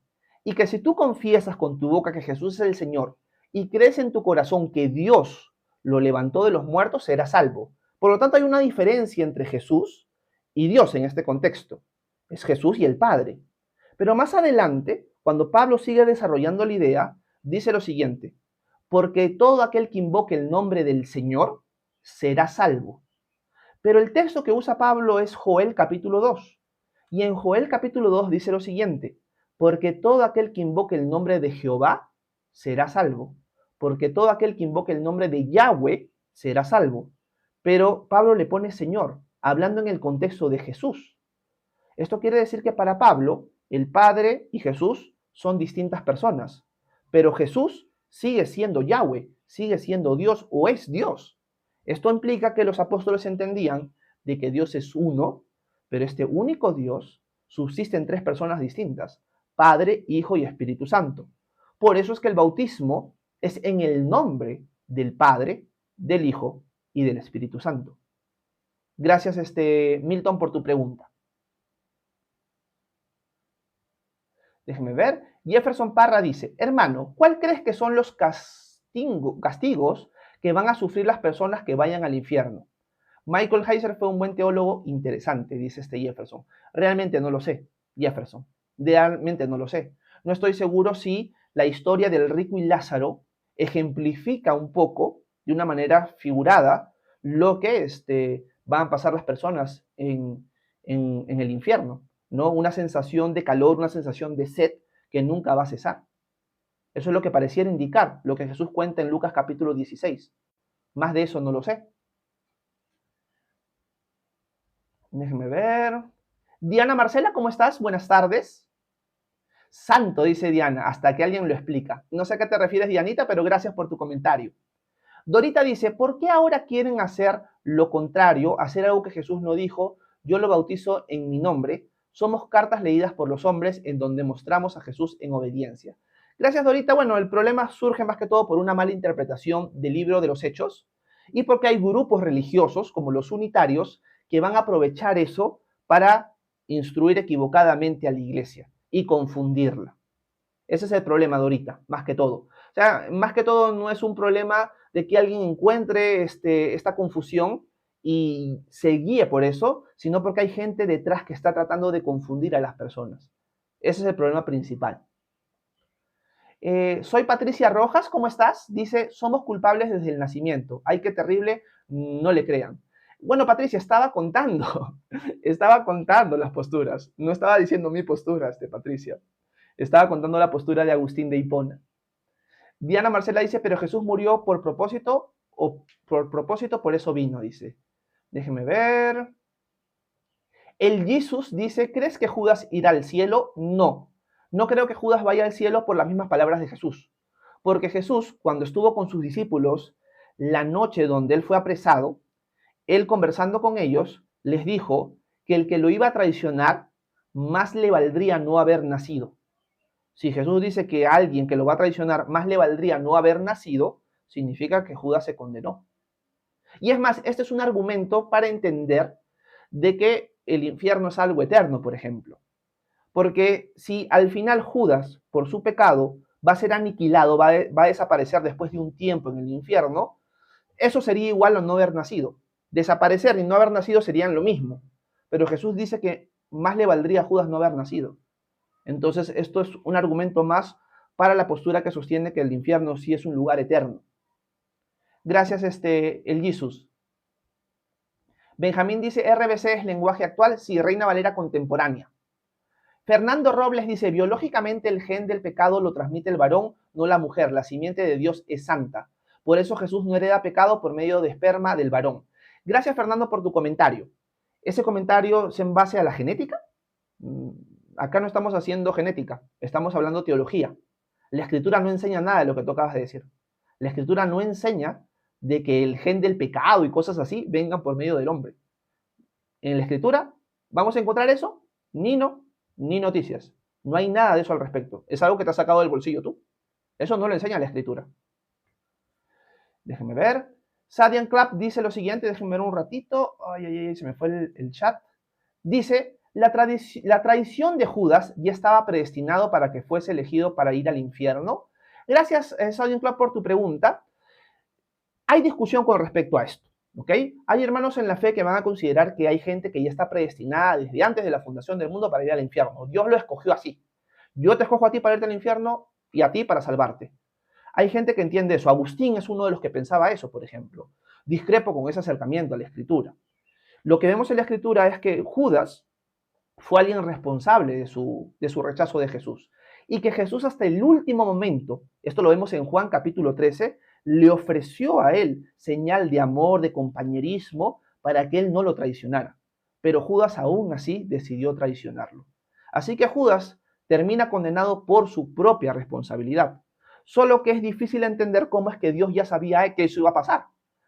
y que si tú confiesas con tu boca que Jesús es el Señor y crees en tu corazón que Dios lo levantó de los muertos, serás salvo. Por lo tanto, hay una diferencia entre Jesús y Dios en este contexto. Es Jesús y el Padre. Pero más adelante, cuando Pablo sigue desarrollando la idea, dice lo siguiente, porque todo aquel que invoque el nombre del Señor será salvo. Pero el texto que usa Pablo es Joel capítulo 2. Y en Joel capítulo 2 dice lo siguiente, porque todo aquel que invoque el nombre de Jehová será salvo. Porque todo aquel que invoque el nombre de Yahweh será salvo. Pero Pablo le pone Señor, hablando en el contexto de Jesús. Esto quiere decir que para Pablo, el Padre y Jesús son distintas personas. Pero Jesús sigue siendo Yahweh, sigue siendo Dios o es Dios. Esto implica que los apóstoles entendían de que Dios es uno, pero este único Dios subsiste en tres personas distintas: Padre, Hijo y Espíritu Santo. Por eso es que el bautismo es en el nombre del Padre, del Hijo y del Espíritu Santo. Gracias, Milton, por tu pregunta. Déjeme ver. Jefferson Parra dice: hermano, ¿cuál crees que son los castigos que van a sufrir las personas que vayan al infierno? Michael Heiser fue un buen teólogo interesante, dice Jefferson. Realmente no lo sé, Jefferson. Realmente no lo sé. No estoy seguro si la historia del rico y Lázaro ejemplifica un poco, de una manera figurada, lo que van a pasar las personas en el infierno, ¿no? Una sensación de calor, una sensación de sed que nunca va a cesar. Eso es lo que pareciera indicar lo que Jesús cuenta en Lucas capítulo 16. Más de eso no lo sé. Déjenme ver. Diana Marcela, ¿cómo estás? Buenas tardes. Santo, dice Diana, hasta que alguien lo explica. No sé a qué te refieres, Dianita, pero gracias por tu comentario. Dorita dice: ¿por qué ahora quieren hacer lo contrario, hacer algo que Jesús no dijo? Yo lo bautizo en mi nombre. Somos cartas leídas por los hombres en donde mostramos a Jesús en obediencia. Gracias, Dorita. Bueno, el problema surge más que todo por una mala interpretación del libro de los Hechos y porque hay grupos religiosos, como los unitarios, que van a aprovechar eso para instruir equivocadamente a la iglesia y confundirla. Ese es el problema, Dorita, más que todo. O sea, más que todo no es un problema de que alguien encuentre esta confusión y se guíe por eso, sino porque hay gente detrás que está tratando de confundir a las personas. Ese es el problema principal. Soy Patricia Rojas, ¿cómo estás? Dice: somos culpables desde el nacimiento. Ay, qué terrible, no le crean. Bueno, Patricia, estaba contando, estaba contando las posturas. No estaba diciendo mi postura, Patricia. Estaba contando la postura de Agustín de Hipona. Diana Marcela dice: pero Jesús murió por propósito, o por propósito por eso vino, dice. Déjeme ver. El Jesús dice: ¿crees que Judas irá al cielo? No. No creo que Judas vaya al cielo por las mismas palabras de Jesús. Porque Jesús, cuando estuvo con sus discípulos, la noche donde él fue apresado, él conversando con ellos, les dijo que el que lo iba a traicionar, más le valdría no haber nacido. Si Jesús dice que a alguien que lo va a traicionar más le valdría no haber nacido, significa que Judas se condenó. Y es más, este es un argumento para entender de que el infierno es algo eterno, por ejemplo. Porque si al final Judas, por su pecado, va a ser aniquilado, va a desaparecer después de un tiempo en el infierno, eso sería igual a no haber nacido. Desaparecer y no haber nacido serían lo mismo. Pero Jesús dice que más le valdría a Judas no haber nacido. Entonces, esto es un argumento más para la postura que sostiene que el infierno sí es un lugar eterno. Gracias, el Jesús. Benjamín dice: RBC es lenguaje actual, sí, Reina Valera contemporánea. Fernando Robles dice: biológicamente el gen del pecado lo transmite el varón, no la mujer. La simiente de Dios es santa. Por eso Jesús no hereda pecado por medio de esperma del varón. Gracias, Fernando, por tu comentario. ¿Ese comentario es en base a la genética? Acá no estamos haciendo genética, estamos hablando teología. La Escritura no enseña nada de lo que tú acabas de decir. La Escritura no enseña de que el gen del pecado y cosas así vengan por medio del hombre. En la Escritura, ¿vamos a encontrar eso? Ni noticias. No hay nada de eso al respecto. Es algo que te has sacado del bolsillo tú. Eso no lo enseña la Escritura. Déjenme ver. Sadian Clap dice lo siguiente, déjenme ver un ratito. Ay, se me fue el chat. Dice: la traición de Judas ya estaba predestinado para que fuese elegido para ir al infierno. Gracias, Sadian Clap, por tu pregunta. Hay discusión con respecto a esto, ¿ok? Hay hermanos en la fe que van a considerar que hay gente que ya está predestinada desde antes de la fundación del mundo para ir al infierno. Dios lo escogió así. Yo te escojo a ti para irte al infierno y a ti para salvarte. Hay gente que entiende eso. Agustín es uno de los que pensaba eso, por ejemplo. Discrepo con ese acercamiento a la Escritura. Lo que vemos en la Escritura es que Judas fue alguien responsable de su rechazo de Jesús. Y que Jesús hasta el último momento, esto lo vemos en Juan capítulo 13, le ofreció a él señal de amor, de compañerismo, para que él no lo traicionara. Pero Judas aún así decidió traicionarlo. Así que Judas termina condenado por su propia responsabilidad. Solo que es difícil entender cómo es que Dios ya sabía que eso iba a pasar,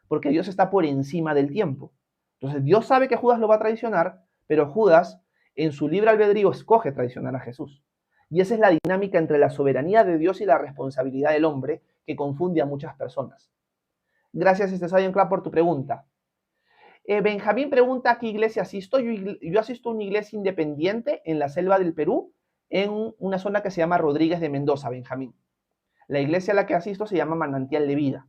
porque Dios está por encima del tiempo. Entonces Dios sabe que Judas lo va a traicionar, pero Judas en su libre albedrío escoge traicionar a Jesús. Y esa es la dinámica entre la soberanía de Dios y la responsabilidad del hombre que confunde a muchas personas. Gracias, Sion Club, por tu pregunta. Benjamín pregunta a qué iglesia asisto. Yo asisto a una iglesia independiente en la selva del Perú, en una zona que se llama Rodríguez de Mendoza, Benjamín. La iglesia a la que asisto se llama Manantial de Vida.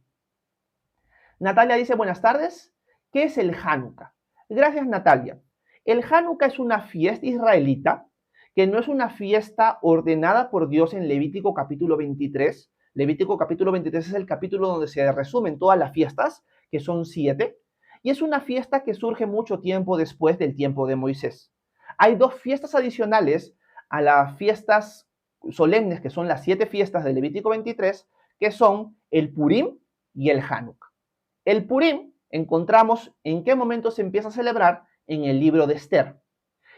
Natalia dice, buenas tardes. ¿Qué es el Hanukkah? Gracias, Natalia. El Hanukkah es una fiesta israelita que no es una fiesta ordenada por Dios en Levítico capítulo 23. Levítico capítulo 23 es el capítulo donde se resumen todas las fiestas, que son 7, y es una fiesta que surge mucho tiempo después del tiempo de Moisés. Hay 2 fiestas adicionales a las fiestas solemnes, que son las 7 fiestas de Levítico 23, que son el Purim y el Hanukkah. El Purim encontramos en qué momento se empieza a celebrar en el libro de Esther.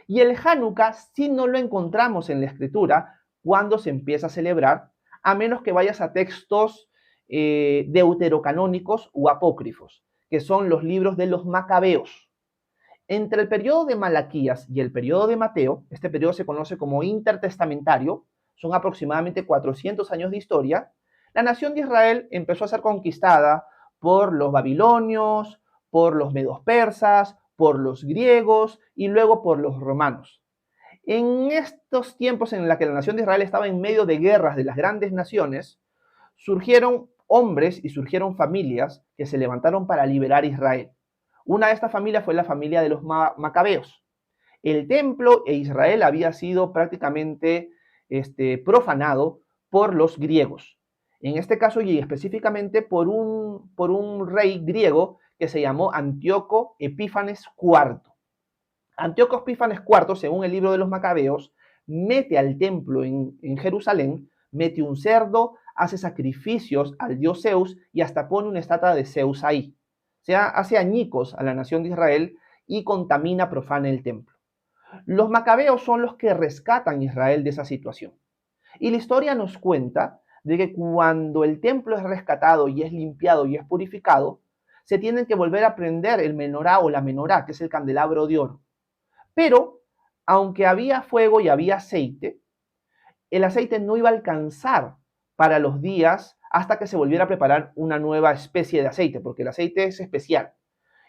Y el Hanukkah sí no lo encontramos en la escritura cuando se empieza a celebrar, a menos que vayas a textos deuterocanónicos o apócrifos, que son los libros de los macabeos. Entre el periodo de Malaquías y el periodo de Mateo, este periodo se conoce como intertestamentario, son aproximadamente 400 años de historia, la nación de Israel empezó a ser conquistada por los babilonios, por los medos persas, por los griegos y luego por los romanos. En estos tiempos en los que la nación de Israel estaba en medio de guerras de las grandes naciones, surgieron hombres y surgieron familias que se levantaron para liberar a Israel. Una de estas familias fue la familia de los macabeos. El templo e Israel había sido prácticamente profanado por los griegos. En este caso y específicamente por un rey griego que se llamó Antíoco Epífanes IV. Antíoco Epífanes IV, según el libro de los Macabeos, mete al templo en Jerusalén, mete un cerdo, hace sacrificios al dios Zeus y hasta pone una estatua de Zeus ahí. O sea, hace añicos a la nación de Israel y contamina, profana el templo. Los Macabeos son los que rescatan a Israel de esa situación. Y la historia nos cuenta de que cuando el templo es rescatado y es limpiado y es purificado, se tienen que volver a prender el menorá o la menorá, que es el candelabro de oro. Pero, aunque había fuego y había aceite, el aceite no iba a alcanzar para los días hasta que se volviera a preparar una nueva especie de aceite, porque el aceite es especial.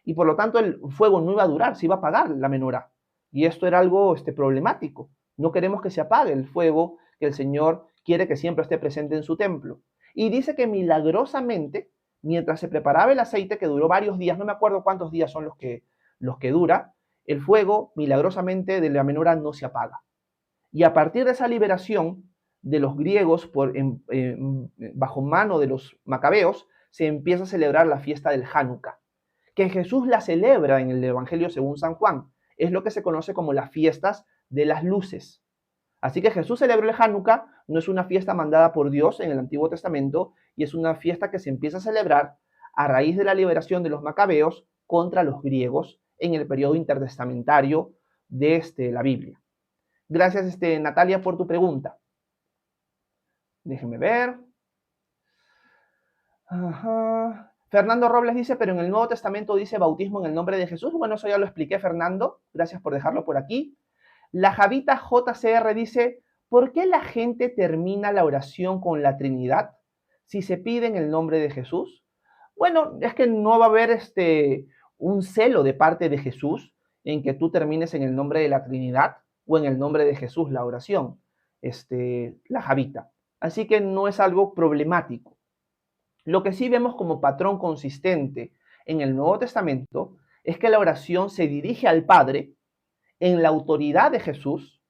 Y por lo tanto el fuego no iba a durar, se iba a apagar la menorá. Y esto era algo problemático. No queremos que se apague el fuego que el Señor quiere que siempre esté presente en su templo. Y dice que milagrosamente, mientras se preparaba el aceite, que duró varios días, no me acuerdo cuántos días son los que dura, el fuego milagrosamente de la menorá no se apaga. Y a partir de esa liberación de los griegos bajo mano de los macabeos, se empieza a celebrar la fiesta del Hanukkah, que Jesús la celebra en el Evangelio según San Juan. Es lo que se conoce como las fiestas de las luces. Así que Jesús celebra el Hanukkah, no es una fiesta mandada por Dios en el Antiguo Testamento, y es una fiesta que se empieza a celebrar a raíz de la liberación de los macabeos contra los griegos en el periodo intertestamentario de la Biblia. Gracias, Natalia, por tu pregunta. Déjenme ver. Ajá. Fernando Robles dice, pero en el Nuevo Testamento dice bautismo en el nombre de Jesús. Bueno, eso ya lo expliqué, Fernando. Gracias por dejarlo por aquí. La Javita JCR dice, ¿por qué la gente termina la oración con la Trinidad si se pide en el nombre de Jesús? Bueno, es que no va a haber un celo de parte de Jesús en que tú termines en el nombre de la Trinidad o en el nombre de Jesús la oración, la Javita. Así que no es algo problemático. Lo que sí vemos como patrón consistente en el Nuevo Testamento es que la oración se dirige al Padre en la autoridad de Jesús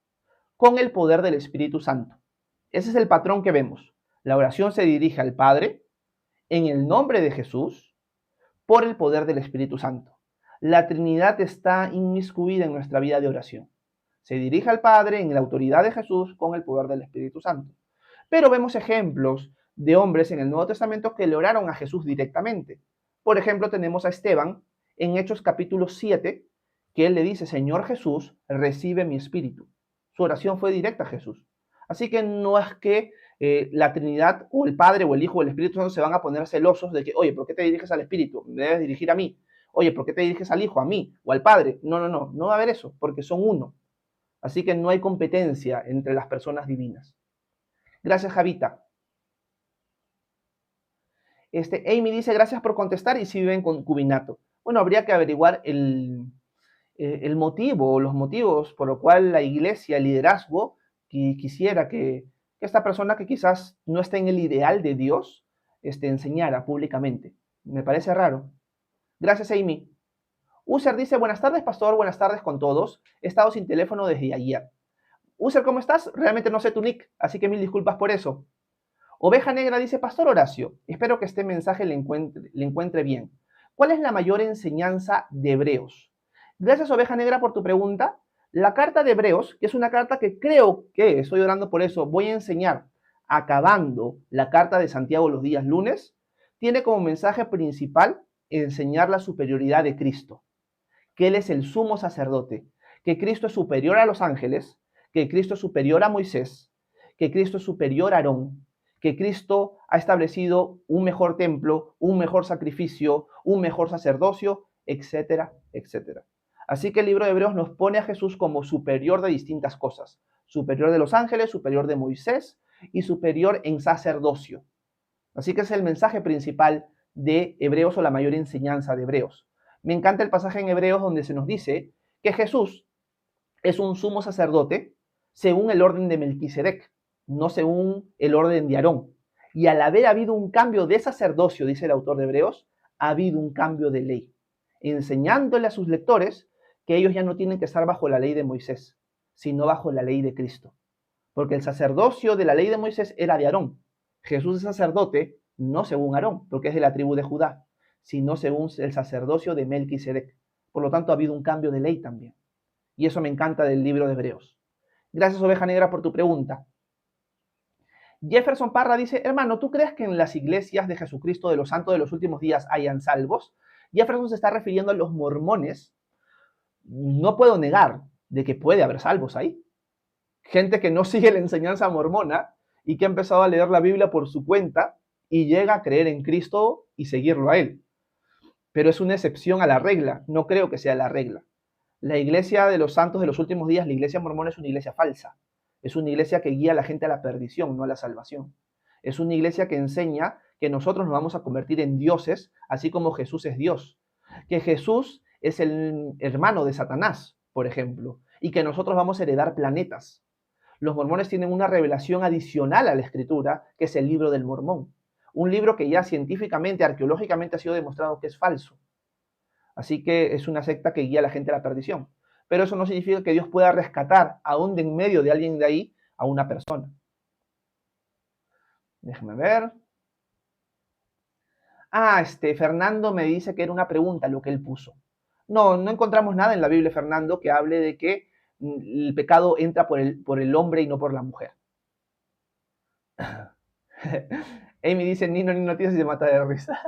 con el poder del Espíritu Santo. Ese es el patrón que vemos. La oración se dirige al Padre en el nombre de Jesús por el poder del Espíritu Santo. La Trinidad está inmiscuida en nuestra vida de oración. Se dirige al Padre en la autoridad de Jesús con el poder del Espíritu Santo. Pero vemos ejemplos de hombres en el Nuevo Testamento que le oraron a Jesús directamente. Por ejemplo, tenemos a Esteban en Hechos capítulo 7, que él le dice, Señor Jesús, recibe mi espíritu. Su oración fue directa a Jesús. Así que no es que la Trinidad o el Padre o el Hijo o el Espíritu Santo se van a poner celosos de que, oye, ¿por qué te diriges al Espíritu? Me debes dirigir a mí. Oye, ¿por qué te diriges al Hijo, a mí o al Padre? No, no, no, no va a haber eso, porque son uno. Así que no hay competencia entre las personas divinas. Gracias, Javita. Amy dice, gracias por contestar y si vive en concubinato. Bueno, habría que averiguar el motivo o los motivos por lo cual la iglesia, el liderazgo, quisiera que esta persona que quizás no esté en el ideal de Dios, enseñara públicamente. Me parece raro. Gracias, Amy. User dice, buenas tardes, pastor, buenas tardes con todos. He estado sin teléfono desde ayer. User, ¿cómo estás? Realmente no sé tu nick, así que mil disculpas por eso. Oveja Negra dice, Pastor Horacio, espero que este mensaje le encuentre bien. ¿Cuál es la mayor enseñanza de Hebreos? Gracias, Oveja Negra, por tu pregunta. La carta de Hebreos, que es una carta que creo que, estoy orando por eso, voy a enseñar acabando la carta de Santiago los días lunes, tiene como mensaje principal enseñar la superioridad de Cristo, que Él es el sumo sacerdote, que Cristo es superior a los ángeles, que Cristo es superior a Moisés, que Cristo es superior a Aarón, que Cristo ha establecido un mejor templo, un mejor sacrificio, un mejor sacerdocio, etcétera, etcétera. Así que el libro de Hebreos nos pone a Jesús como superior de distintas cosas. Superior de los ángeles, superior de Moisés y superior en sacerdocio. Así que es el mensaje principal de Hebreos o la mayor enseñanza de Hebreos. Me encanta el pasaje en Hebreos donde se nos dice que Jesús es un sumo sacerdote según el orden de Melquisedec, no según el orden de Aarón. Y al haber habido un cambio de sacerdocio, dice el autor de Hebreos, ha habido un cambio de ley, enseñándole a sus lectores que ellos ya no tienen que estar bajo la ley de Moisés, sino bajo la ley de Cristo. Porque el sacerdocio de la ley de Moisés era de Aarón. Jesús es sacerdote no según Aarón, porque es de la tribu de Judá, sino según el sacerdocio de Melquisedec. Por lo tanto, ha habido un cambio de ley también. Y eso me encanta del libro de Hebreos. Gracias, Oveja Negra, por tu pregunta. Jefferson Parra dice, hermano, ¿tú crees que en las iglesias de Jesucristo de los santos de los últimos días hayan salvos? Jefferson se está refiriendo a los mormones. No puedo negar de que puede haber salvos ahí. Gente que no sigue la enseñanza mormona y que ha empezado a leer la Biblia por su cuenta y llega a creer en Cristo y seguirlo a Él. Pero es una excepción a la regla. No creo que sea la regla. La iglesia de los santos de los últimos días, la iglesia mormona, es una iglesia falsa. Es una iglesia que guía a la gente a la perdición, no a la salvación. Es una iglesia que enseña que nosotros nos vamos a convertir en dioses, así como Jesús es Dios. Que Jesús es el hermano de Satanás, por ejemplo, y que nosotros vamos a heredar planetas. Los mormones tienen una revelación adicional a la escritura, que es el libro del Mormón. Un libro que ya científicamente, arqueológicamente ha sido demostrado que es falso. Así que es una secta que guía a la gente a la perdición. Pero eso no significa que Dios pueda rescatar, aún de en medio de alguien de ahí, a una persona. Déjame ver. Fernando me dice que era una pregunta lo que él puso. No encontramos nada en la Biblia, Fernando, que hable de que el pecado entra por el hombre y no por la mujer. Amy dice, ni noticias y se mata de risa.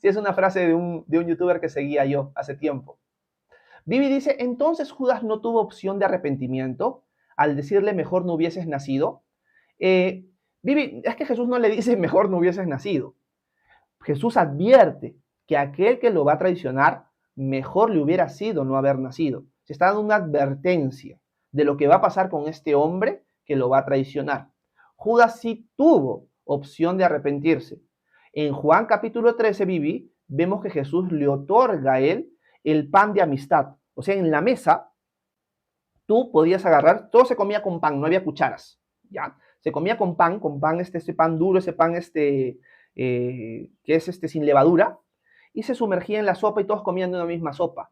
Sí, es una frase de un youtuber que seguía yo hace tiempo. Vivi dice, entonces Judas no tuvo opción de arrepentimiento al decirle mejor no hubieses nacido. Vivi, es que Jesús no le dice mejor no hubieses nacido. Jesús advierte que aquel que lo va a traicionar, mejor le hubiera sido no haber nacido. Se está dando una advertencia de lo que va a pasar con este hombre que lo va a traicionar. Judas sí tuvo opción de arrepentirse. En Juan capítulo 13, Vivi, vemos que Jesús le otorga a él el pan de amistad. O sea, en la mesa, tú podías agarrar, todo se comía con pan, no había cucharas, ¿ya? Se comía con pan ese pan duro, ese pan que es sin levadura, y se sumergía en la sopa y todos comían de una misma sopa.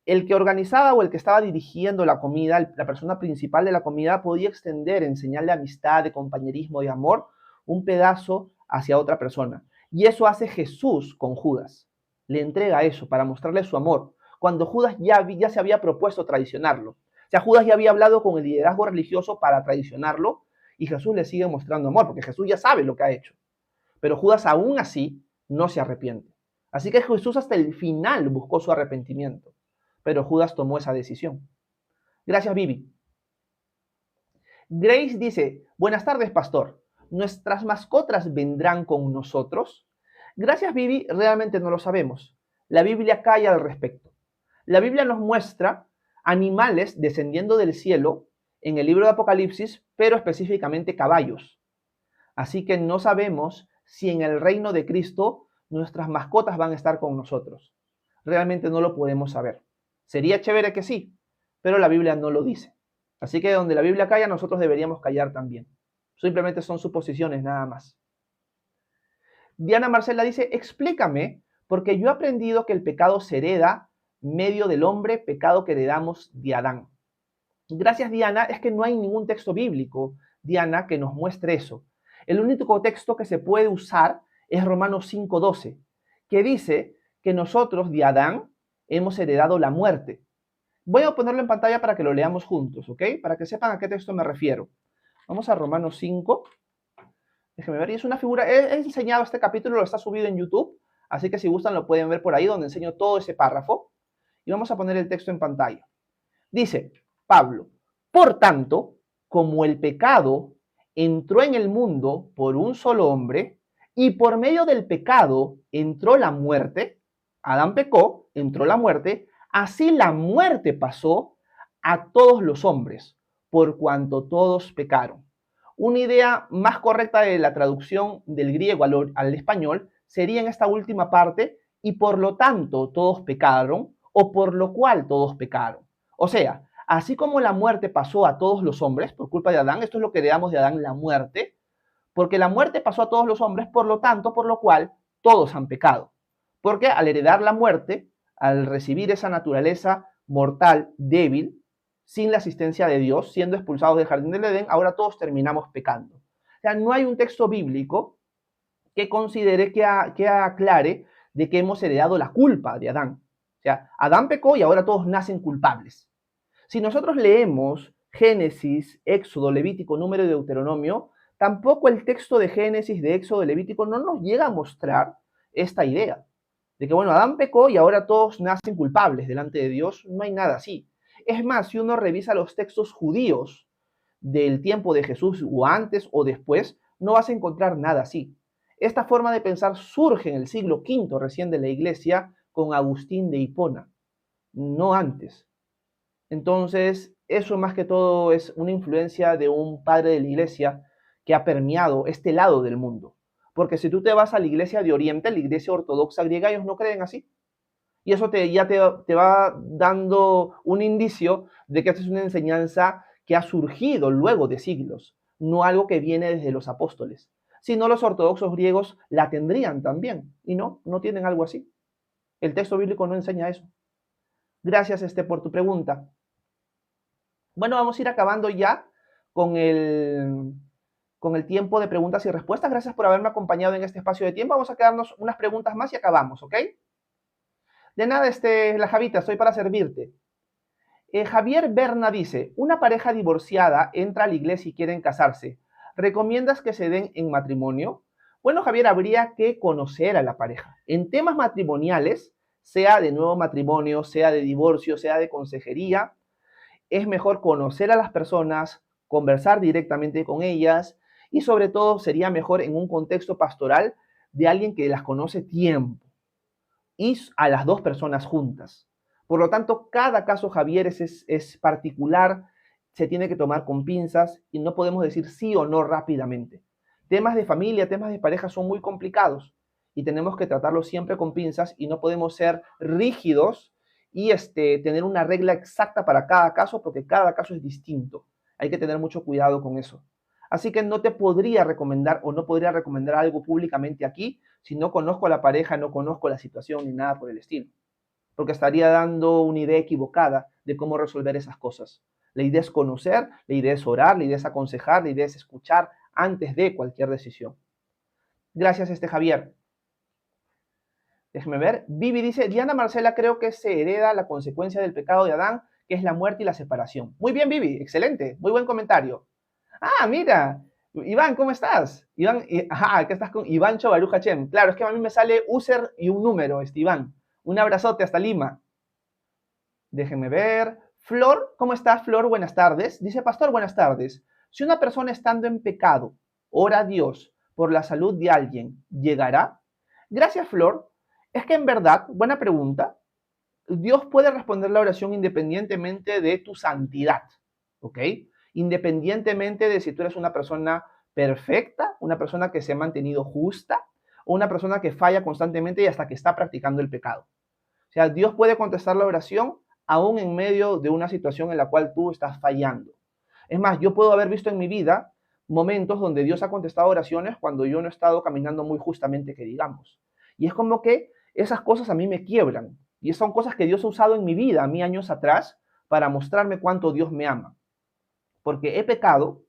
El que organizaba o el que estaba dirigiendo la comida, la persona principal de la comida, podía extender en señal de amistad, de compañerismo, de amor, un pedazo hacia otra persona. Y eso hace Jesús con Judas. Le entrega eso para mostrarle su amor, cuando Judas ya se había propuesto traicionarlo. O sea, Judas ya había hablado con el liderazgo religioso para traicionarlo y Jesús le sigue mostrando amor, porque Jesús ya sabe lo que ha hecho. Pero Judas aún así no se arrepiente. Así que Jesús hasta el final buscó su arrepentimiento, pero Judas tomó esa decisión. Gracias, Vivi. Grace dice, buenas tardes, pastor. ¿Nuestras mascotas vendrán con nosotros? Gracias, Vivi, realmente no lo sabemos. La Biblia calla al respecto. La Biblia nos muestra animales descendiendo del cielo en el libro de Apocalipsis, pero específicamente caballos. Así que no sabemos si en el reino de Cristo nuestras mascotas van a estar con nosotros. Realmente no lo podemos saber. Sería chévere que sí, pero la Biblia no lo dice. Así que donde la Biblia calla, nosotros deberíamos callar también. Simplemente son suposiciones nada más. Diana Marcela dice, explícame, porque yo he aprendido que el pecado se hereda medio del hombre, pecado que heredamos de Adán. Gracias, Diana, es que no hay ningún texto bíblico, Diana, que nos muestre eso. El único texto que se puede usar es Romanos 5:12, que dice que nosotros de Adán hemos heredado la muerte. Voy a ponerlo en pantalla para que lo leamos juntos, ¿ok? Para que sepan a qué texto me refiero. Vamos a Romanos 5. Déjenme ver, y es una figura, he enseñado este capítulo, lo está subido en YouTube, así que si gustan lo pueden ver por ahí, donde enseño todo ese párrafo. Y vamos a poner el texto en pantalla. Dice Pablo, por tanto, como el pecado entró en el mundo por un solo hombre, y por medio del pecado entró la muerte, Adán pecó, entró la muerte, así la muerte pasó a todos los hombres, por cuanto todos pecaron. Una idea más correcta de la traducción del griego al español sería en esta última parte, y por lo tanto todos pecaron, o por lo cual todos pecaron. O sea, así como la muerte pasó a todos los hombres por culpa de Adán, esto es lo que heredamos de Adán, la muerte, porque la muerte pasó a todos los hombres, por lo tanto, por lo cual todos han pecado. Porque al heredar la muerte, al recibir esa naturaleza mortal, débil, sin la asistencia de Dios, siendo expulsados del jardín del Edén, ahora todos terminamos pecando. O sea, no hay un texto bíblico que considere, que aclare de que hemos heredado la culpa de Adán. O sea, Adán pecó y ahora todos nacen culpables. Si nosotros leemos Génesis, Éxodo, Levítico, Número y Deuteronomio, tampoco el texto de Génesis, de Éxodo, de Levítico no nos llega a mostrar esta idea de que, bueno, Adán pecó y ahora todos nacen culpables delante de Dios. No hay nada así. Es más, si uno revisa los textos judíos del tiempo de Jesús o antes o después, no vas a encontrar nada así. Esta forma de pensar surge en el siglo V recién de la iglesia con Agustín de Hipona, no antes. Entonces, eso más que todo es una influencia de un padre de la iglesia que ha permeado este lado del mundo. Porque si tú te vas a la iglesia de Oriente, la iglesia ortodoxa griega, ellos no creen así. Y eso ya te va dando un indicio de que esta es una enseñanza que ha surgido luego de siglos, no algo que viene desde los apóstoles. Si no, los ortodoxos griegos la tendrían también, y no tienen algo así. El texto bíblico no enseña eso. Gracias, por tu pregunta. Bueno, vamos a ir acabando ya con el tiempo de preguntas y respuestas. Gracias por haberme acompañado en este espacio de tiempo. Vamos a quedarnos unas preguntas más y acabamos, ¿ok? De nada, la Javita, estoy para servirte. Javier Berna dice, una pareja divorciada entra a la iglesia y quieren casarse. ¿Recomiendas que se den en matrimonio? Bueno, Javier, habría que conocer a la pareja. En temas matrimoniales, sea de nuevo matrimonio, sea de divorcio, sea de consejería, es mejor conocer a las personas, conversar directamente con ellas y sobre todo sería mejor en un contexto pastoral de alguien que las conoce tiempo y a las dos personas juntas. Por lo tanto, cada caso, Javier, es particular, se tiene que tomar con pinzas y no podemos decir sí o no rápidamente. Temas de familia, temas de pareja son muy complicados y tenemos que tratarlos siempre con pinzas y no podemos ser rígidos y tener una regla exacta para cada caso porque cada caso es distinto. Hay que tener mucho cuidado con eso. Así que no te podría recomendar o no podría recomendar algo públicamente aquí si no conozco a la pareja, no conozco la situación ni nada por el estilo. Porque estaría dando una idea equivocada de cómo resolver esas cosas. La idea es conocer, la idea es orar, la idea es aconsejar, la idea es escuchar antes de cualquier decisión. Gracias, Javier. Déjeme ver. Vivi dice, Diana Marcela, creo que se hereda la consecuencia del pecado de Adán, que es la muerte y la separación. Muy bien, Vivi, excelente, muy buen comentario. Ah, mira, Iván, ¿cómo estás? Iván, acá estás con Iván Chobaruj Hachem. Claro, es que a mí me sale user y un número, Iván. Un abrazote hasta Lima. Déjenme ver. Flor, ¿cómo estás, Flor? Buenas tardes. Dice, pastor, buenas tardes. Si una persona estando en pecado ora a Dios por la salud de alguien, ¿llegará? Gracias, Flor. Es que en verdad, buena pregunta, Dios puede responder la oración independientemente de tu santidad, ¿ok? Independientemente de si tú eres una persona perfecta, una persona que se ha mantenido justa, o una persona que falla constantemente y hasta que está practicando el pecado. O sea, Dios puede contestar la oración aún en medio de una situación en la cual tú estás fallando. Es más, yo puedo haber visto en mi vida momentos donde Dios ha contestado oraciones cuando yo no he estado caminando muy justamente, que digamos. Y es como que esas cosas a mí me quiebran. Y son cosas que Dios ha usado en mi vida, a mí años atrás, para mostrarme cuánto Dios me ama. Porque he pecado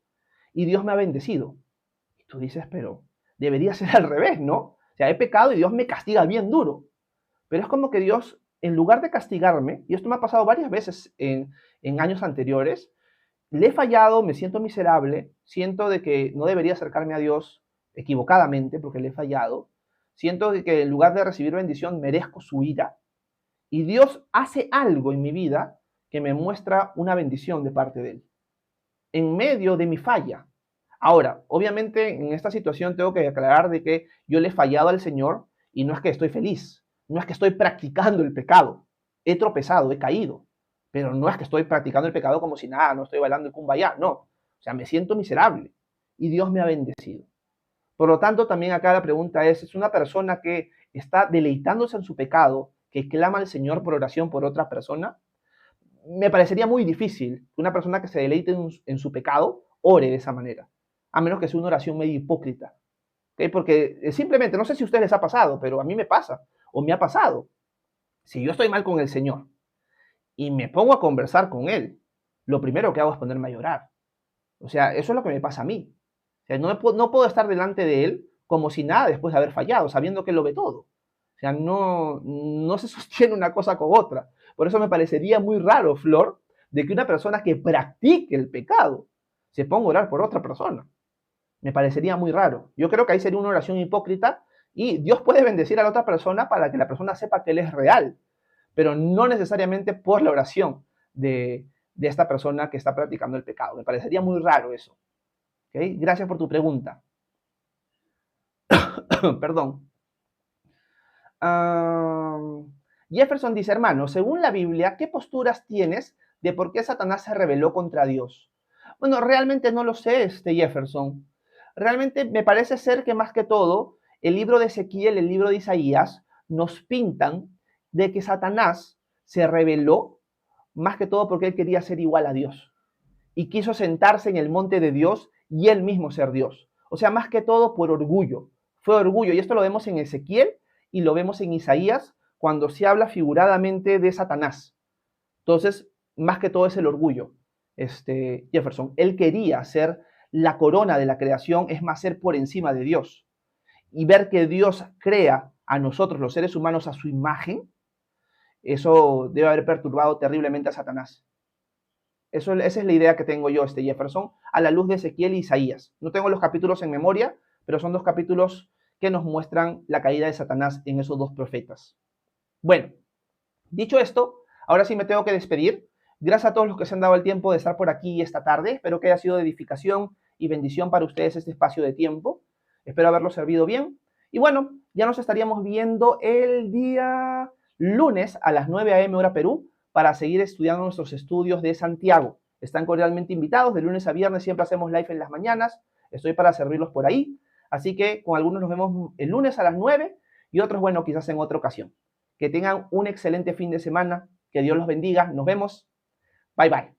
y Dios me ha bendecido. Y tú dices, pero debería ser al revés, ¿no? O sea, he pecado y Dios me castiga bien duro. Pero es como que Dios, en lugar de castigarme, y esto me ha pasado varias veces en años anteriores, le he fallado, me siento miserable, siento de que no debería acercarme a Dios equivocadamente porque le he fallado, siento de que en lugar de recibir bendición merezco su ira, y Dios hace algo en mi vida que me muestra una bendición de parte de Él, en medio de mi falla. Ahora, obviamente en esta situación tengo que aclarar de que yo le he fallado al Señor y no es que estoy feliz, no es que estoy practicando el pecado, he tropezado, he caído, pero no es que estoy practicando el pecado como si nada, no estoy bailando el kumbaya, no. O sea, me siento miserable y Dios me ha bendecido. Por lo tanto, también acá la pregunta es una persona que está deleitándose en su pecado, que clama al Señor por oración por otra persona? Me parecería muy difícil que una persona que se deleite en su pecado ore de esa manera, a menos que sea una oración medio hipócrita. ¿Okay? Porque simplemente, no sé si a ustedes les ha pasado, pero a mí me pasa, o me ha pasado. Si yo estoy mal con el Señor y me pongo a conversar con Él, lo primero que hago es ponerme a llorar. O sea, eso es lo que me pasa a mí. O sea, no puedo estar delante de Él como si nada después de haber fallado, sabiendo que Él lo ve todo. O sea, no se sostiene una cosa con otra. Por eso me parecería muy raro, Flor, de que una persona que practique el pecado se ponga a orar por otra persona. Me parecería muy raro. Yo creo que ahí sería una oración hipócrita y Dios puede bendecir a la otra persona para que la persona sepa que Él es real, pero no necesariamente por la oración de esta persona que está practicando el pecado. Me parecería muy raro eso. ¿Okay? Gracias por tu pregunta. Perdón. Jefferson dice, hermano, según la Biblia, ¿qué posturas tienes de por qué Satanás se rebeló contra Dios? Bueno, realmente no lo sé, Jefferson. Realmente me parece ser que más que todo, el libro de Ezequiel, el libro de Isaías, nos pintan de que Satanás se rebeló más que todo porque él quería ser igual a Dios y quiso sentarse en el monte de Dios y él mismo ser Dios. O sea, más que todo por orgullo. Fue orgullo y esto lo vemos en Ezequiel y lo vemos en Isaías cuando se habla figuradamente de Satanás. Entonces, más que todo es el orgullo. Jefferson, él quería ser la corona de la creación, es más, ser por encima de Dios. Y ver que Dios crea a nosotros, los seres humanos, a su imagen, eso debe haber perturbado terriblemente a Satanás. Esa es la idea que tengo yo, Jefferson, a la luz de Ezequiel y Isaías. No tengo los capítulos en memoria, pero son dos capítulos que nos muestran la caída de Satanás en esos dos profetas. Bueno, dicho esto, ahora sí me tengo que despedir. Gracias a todos los que se han dado el tiempo de estar por aquí esta tarde. Espero que haya sido de edificación y bendición para ustedes este espacio de tiempo. Espero haberlo servido bien. Y bueno, ya nos estaríamos viendo el día lunes a las 9 a.m. hora Perú para seguir estudiando nuestros estudios de Santiago. Están cordialmente invitados. De lunes a viernes siempre hacemos live en las mañanas. Estoy para servirlos por ahí. Así que con algunos nos vemos el lunes a las 9 y otros, bueno, quizás en otra ocasión. Que tengan un excelente fin de semana. Que Dios los bendiga. Nos vemos. Bye, bye.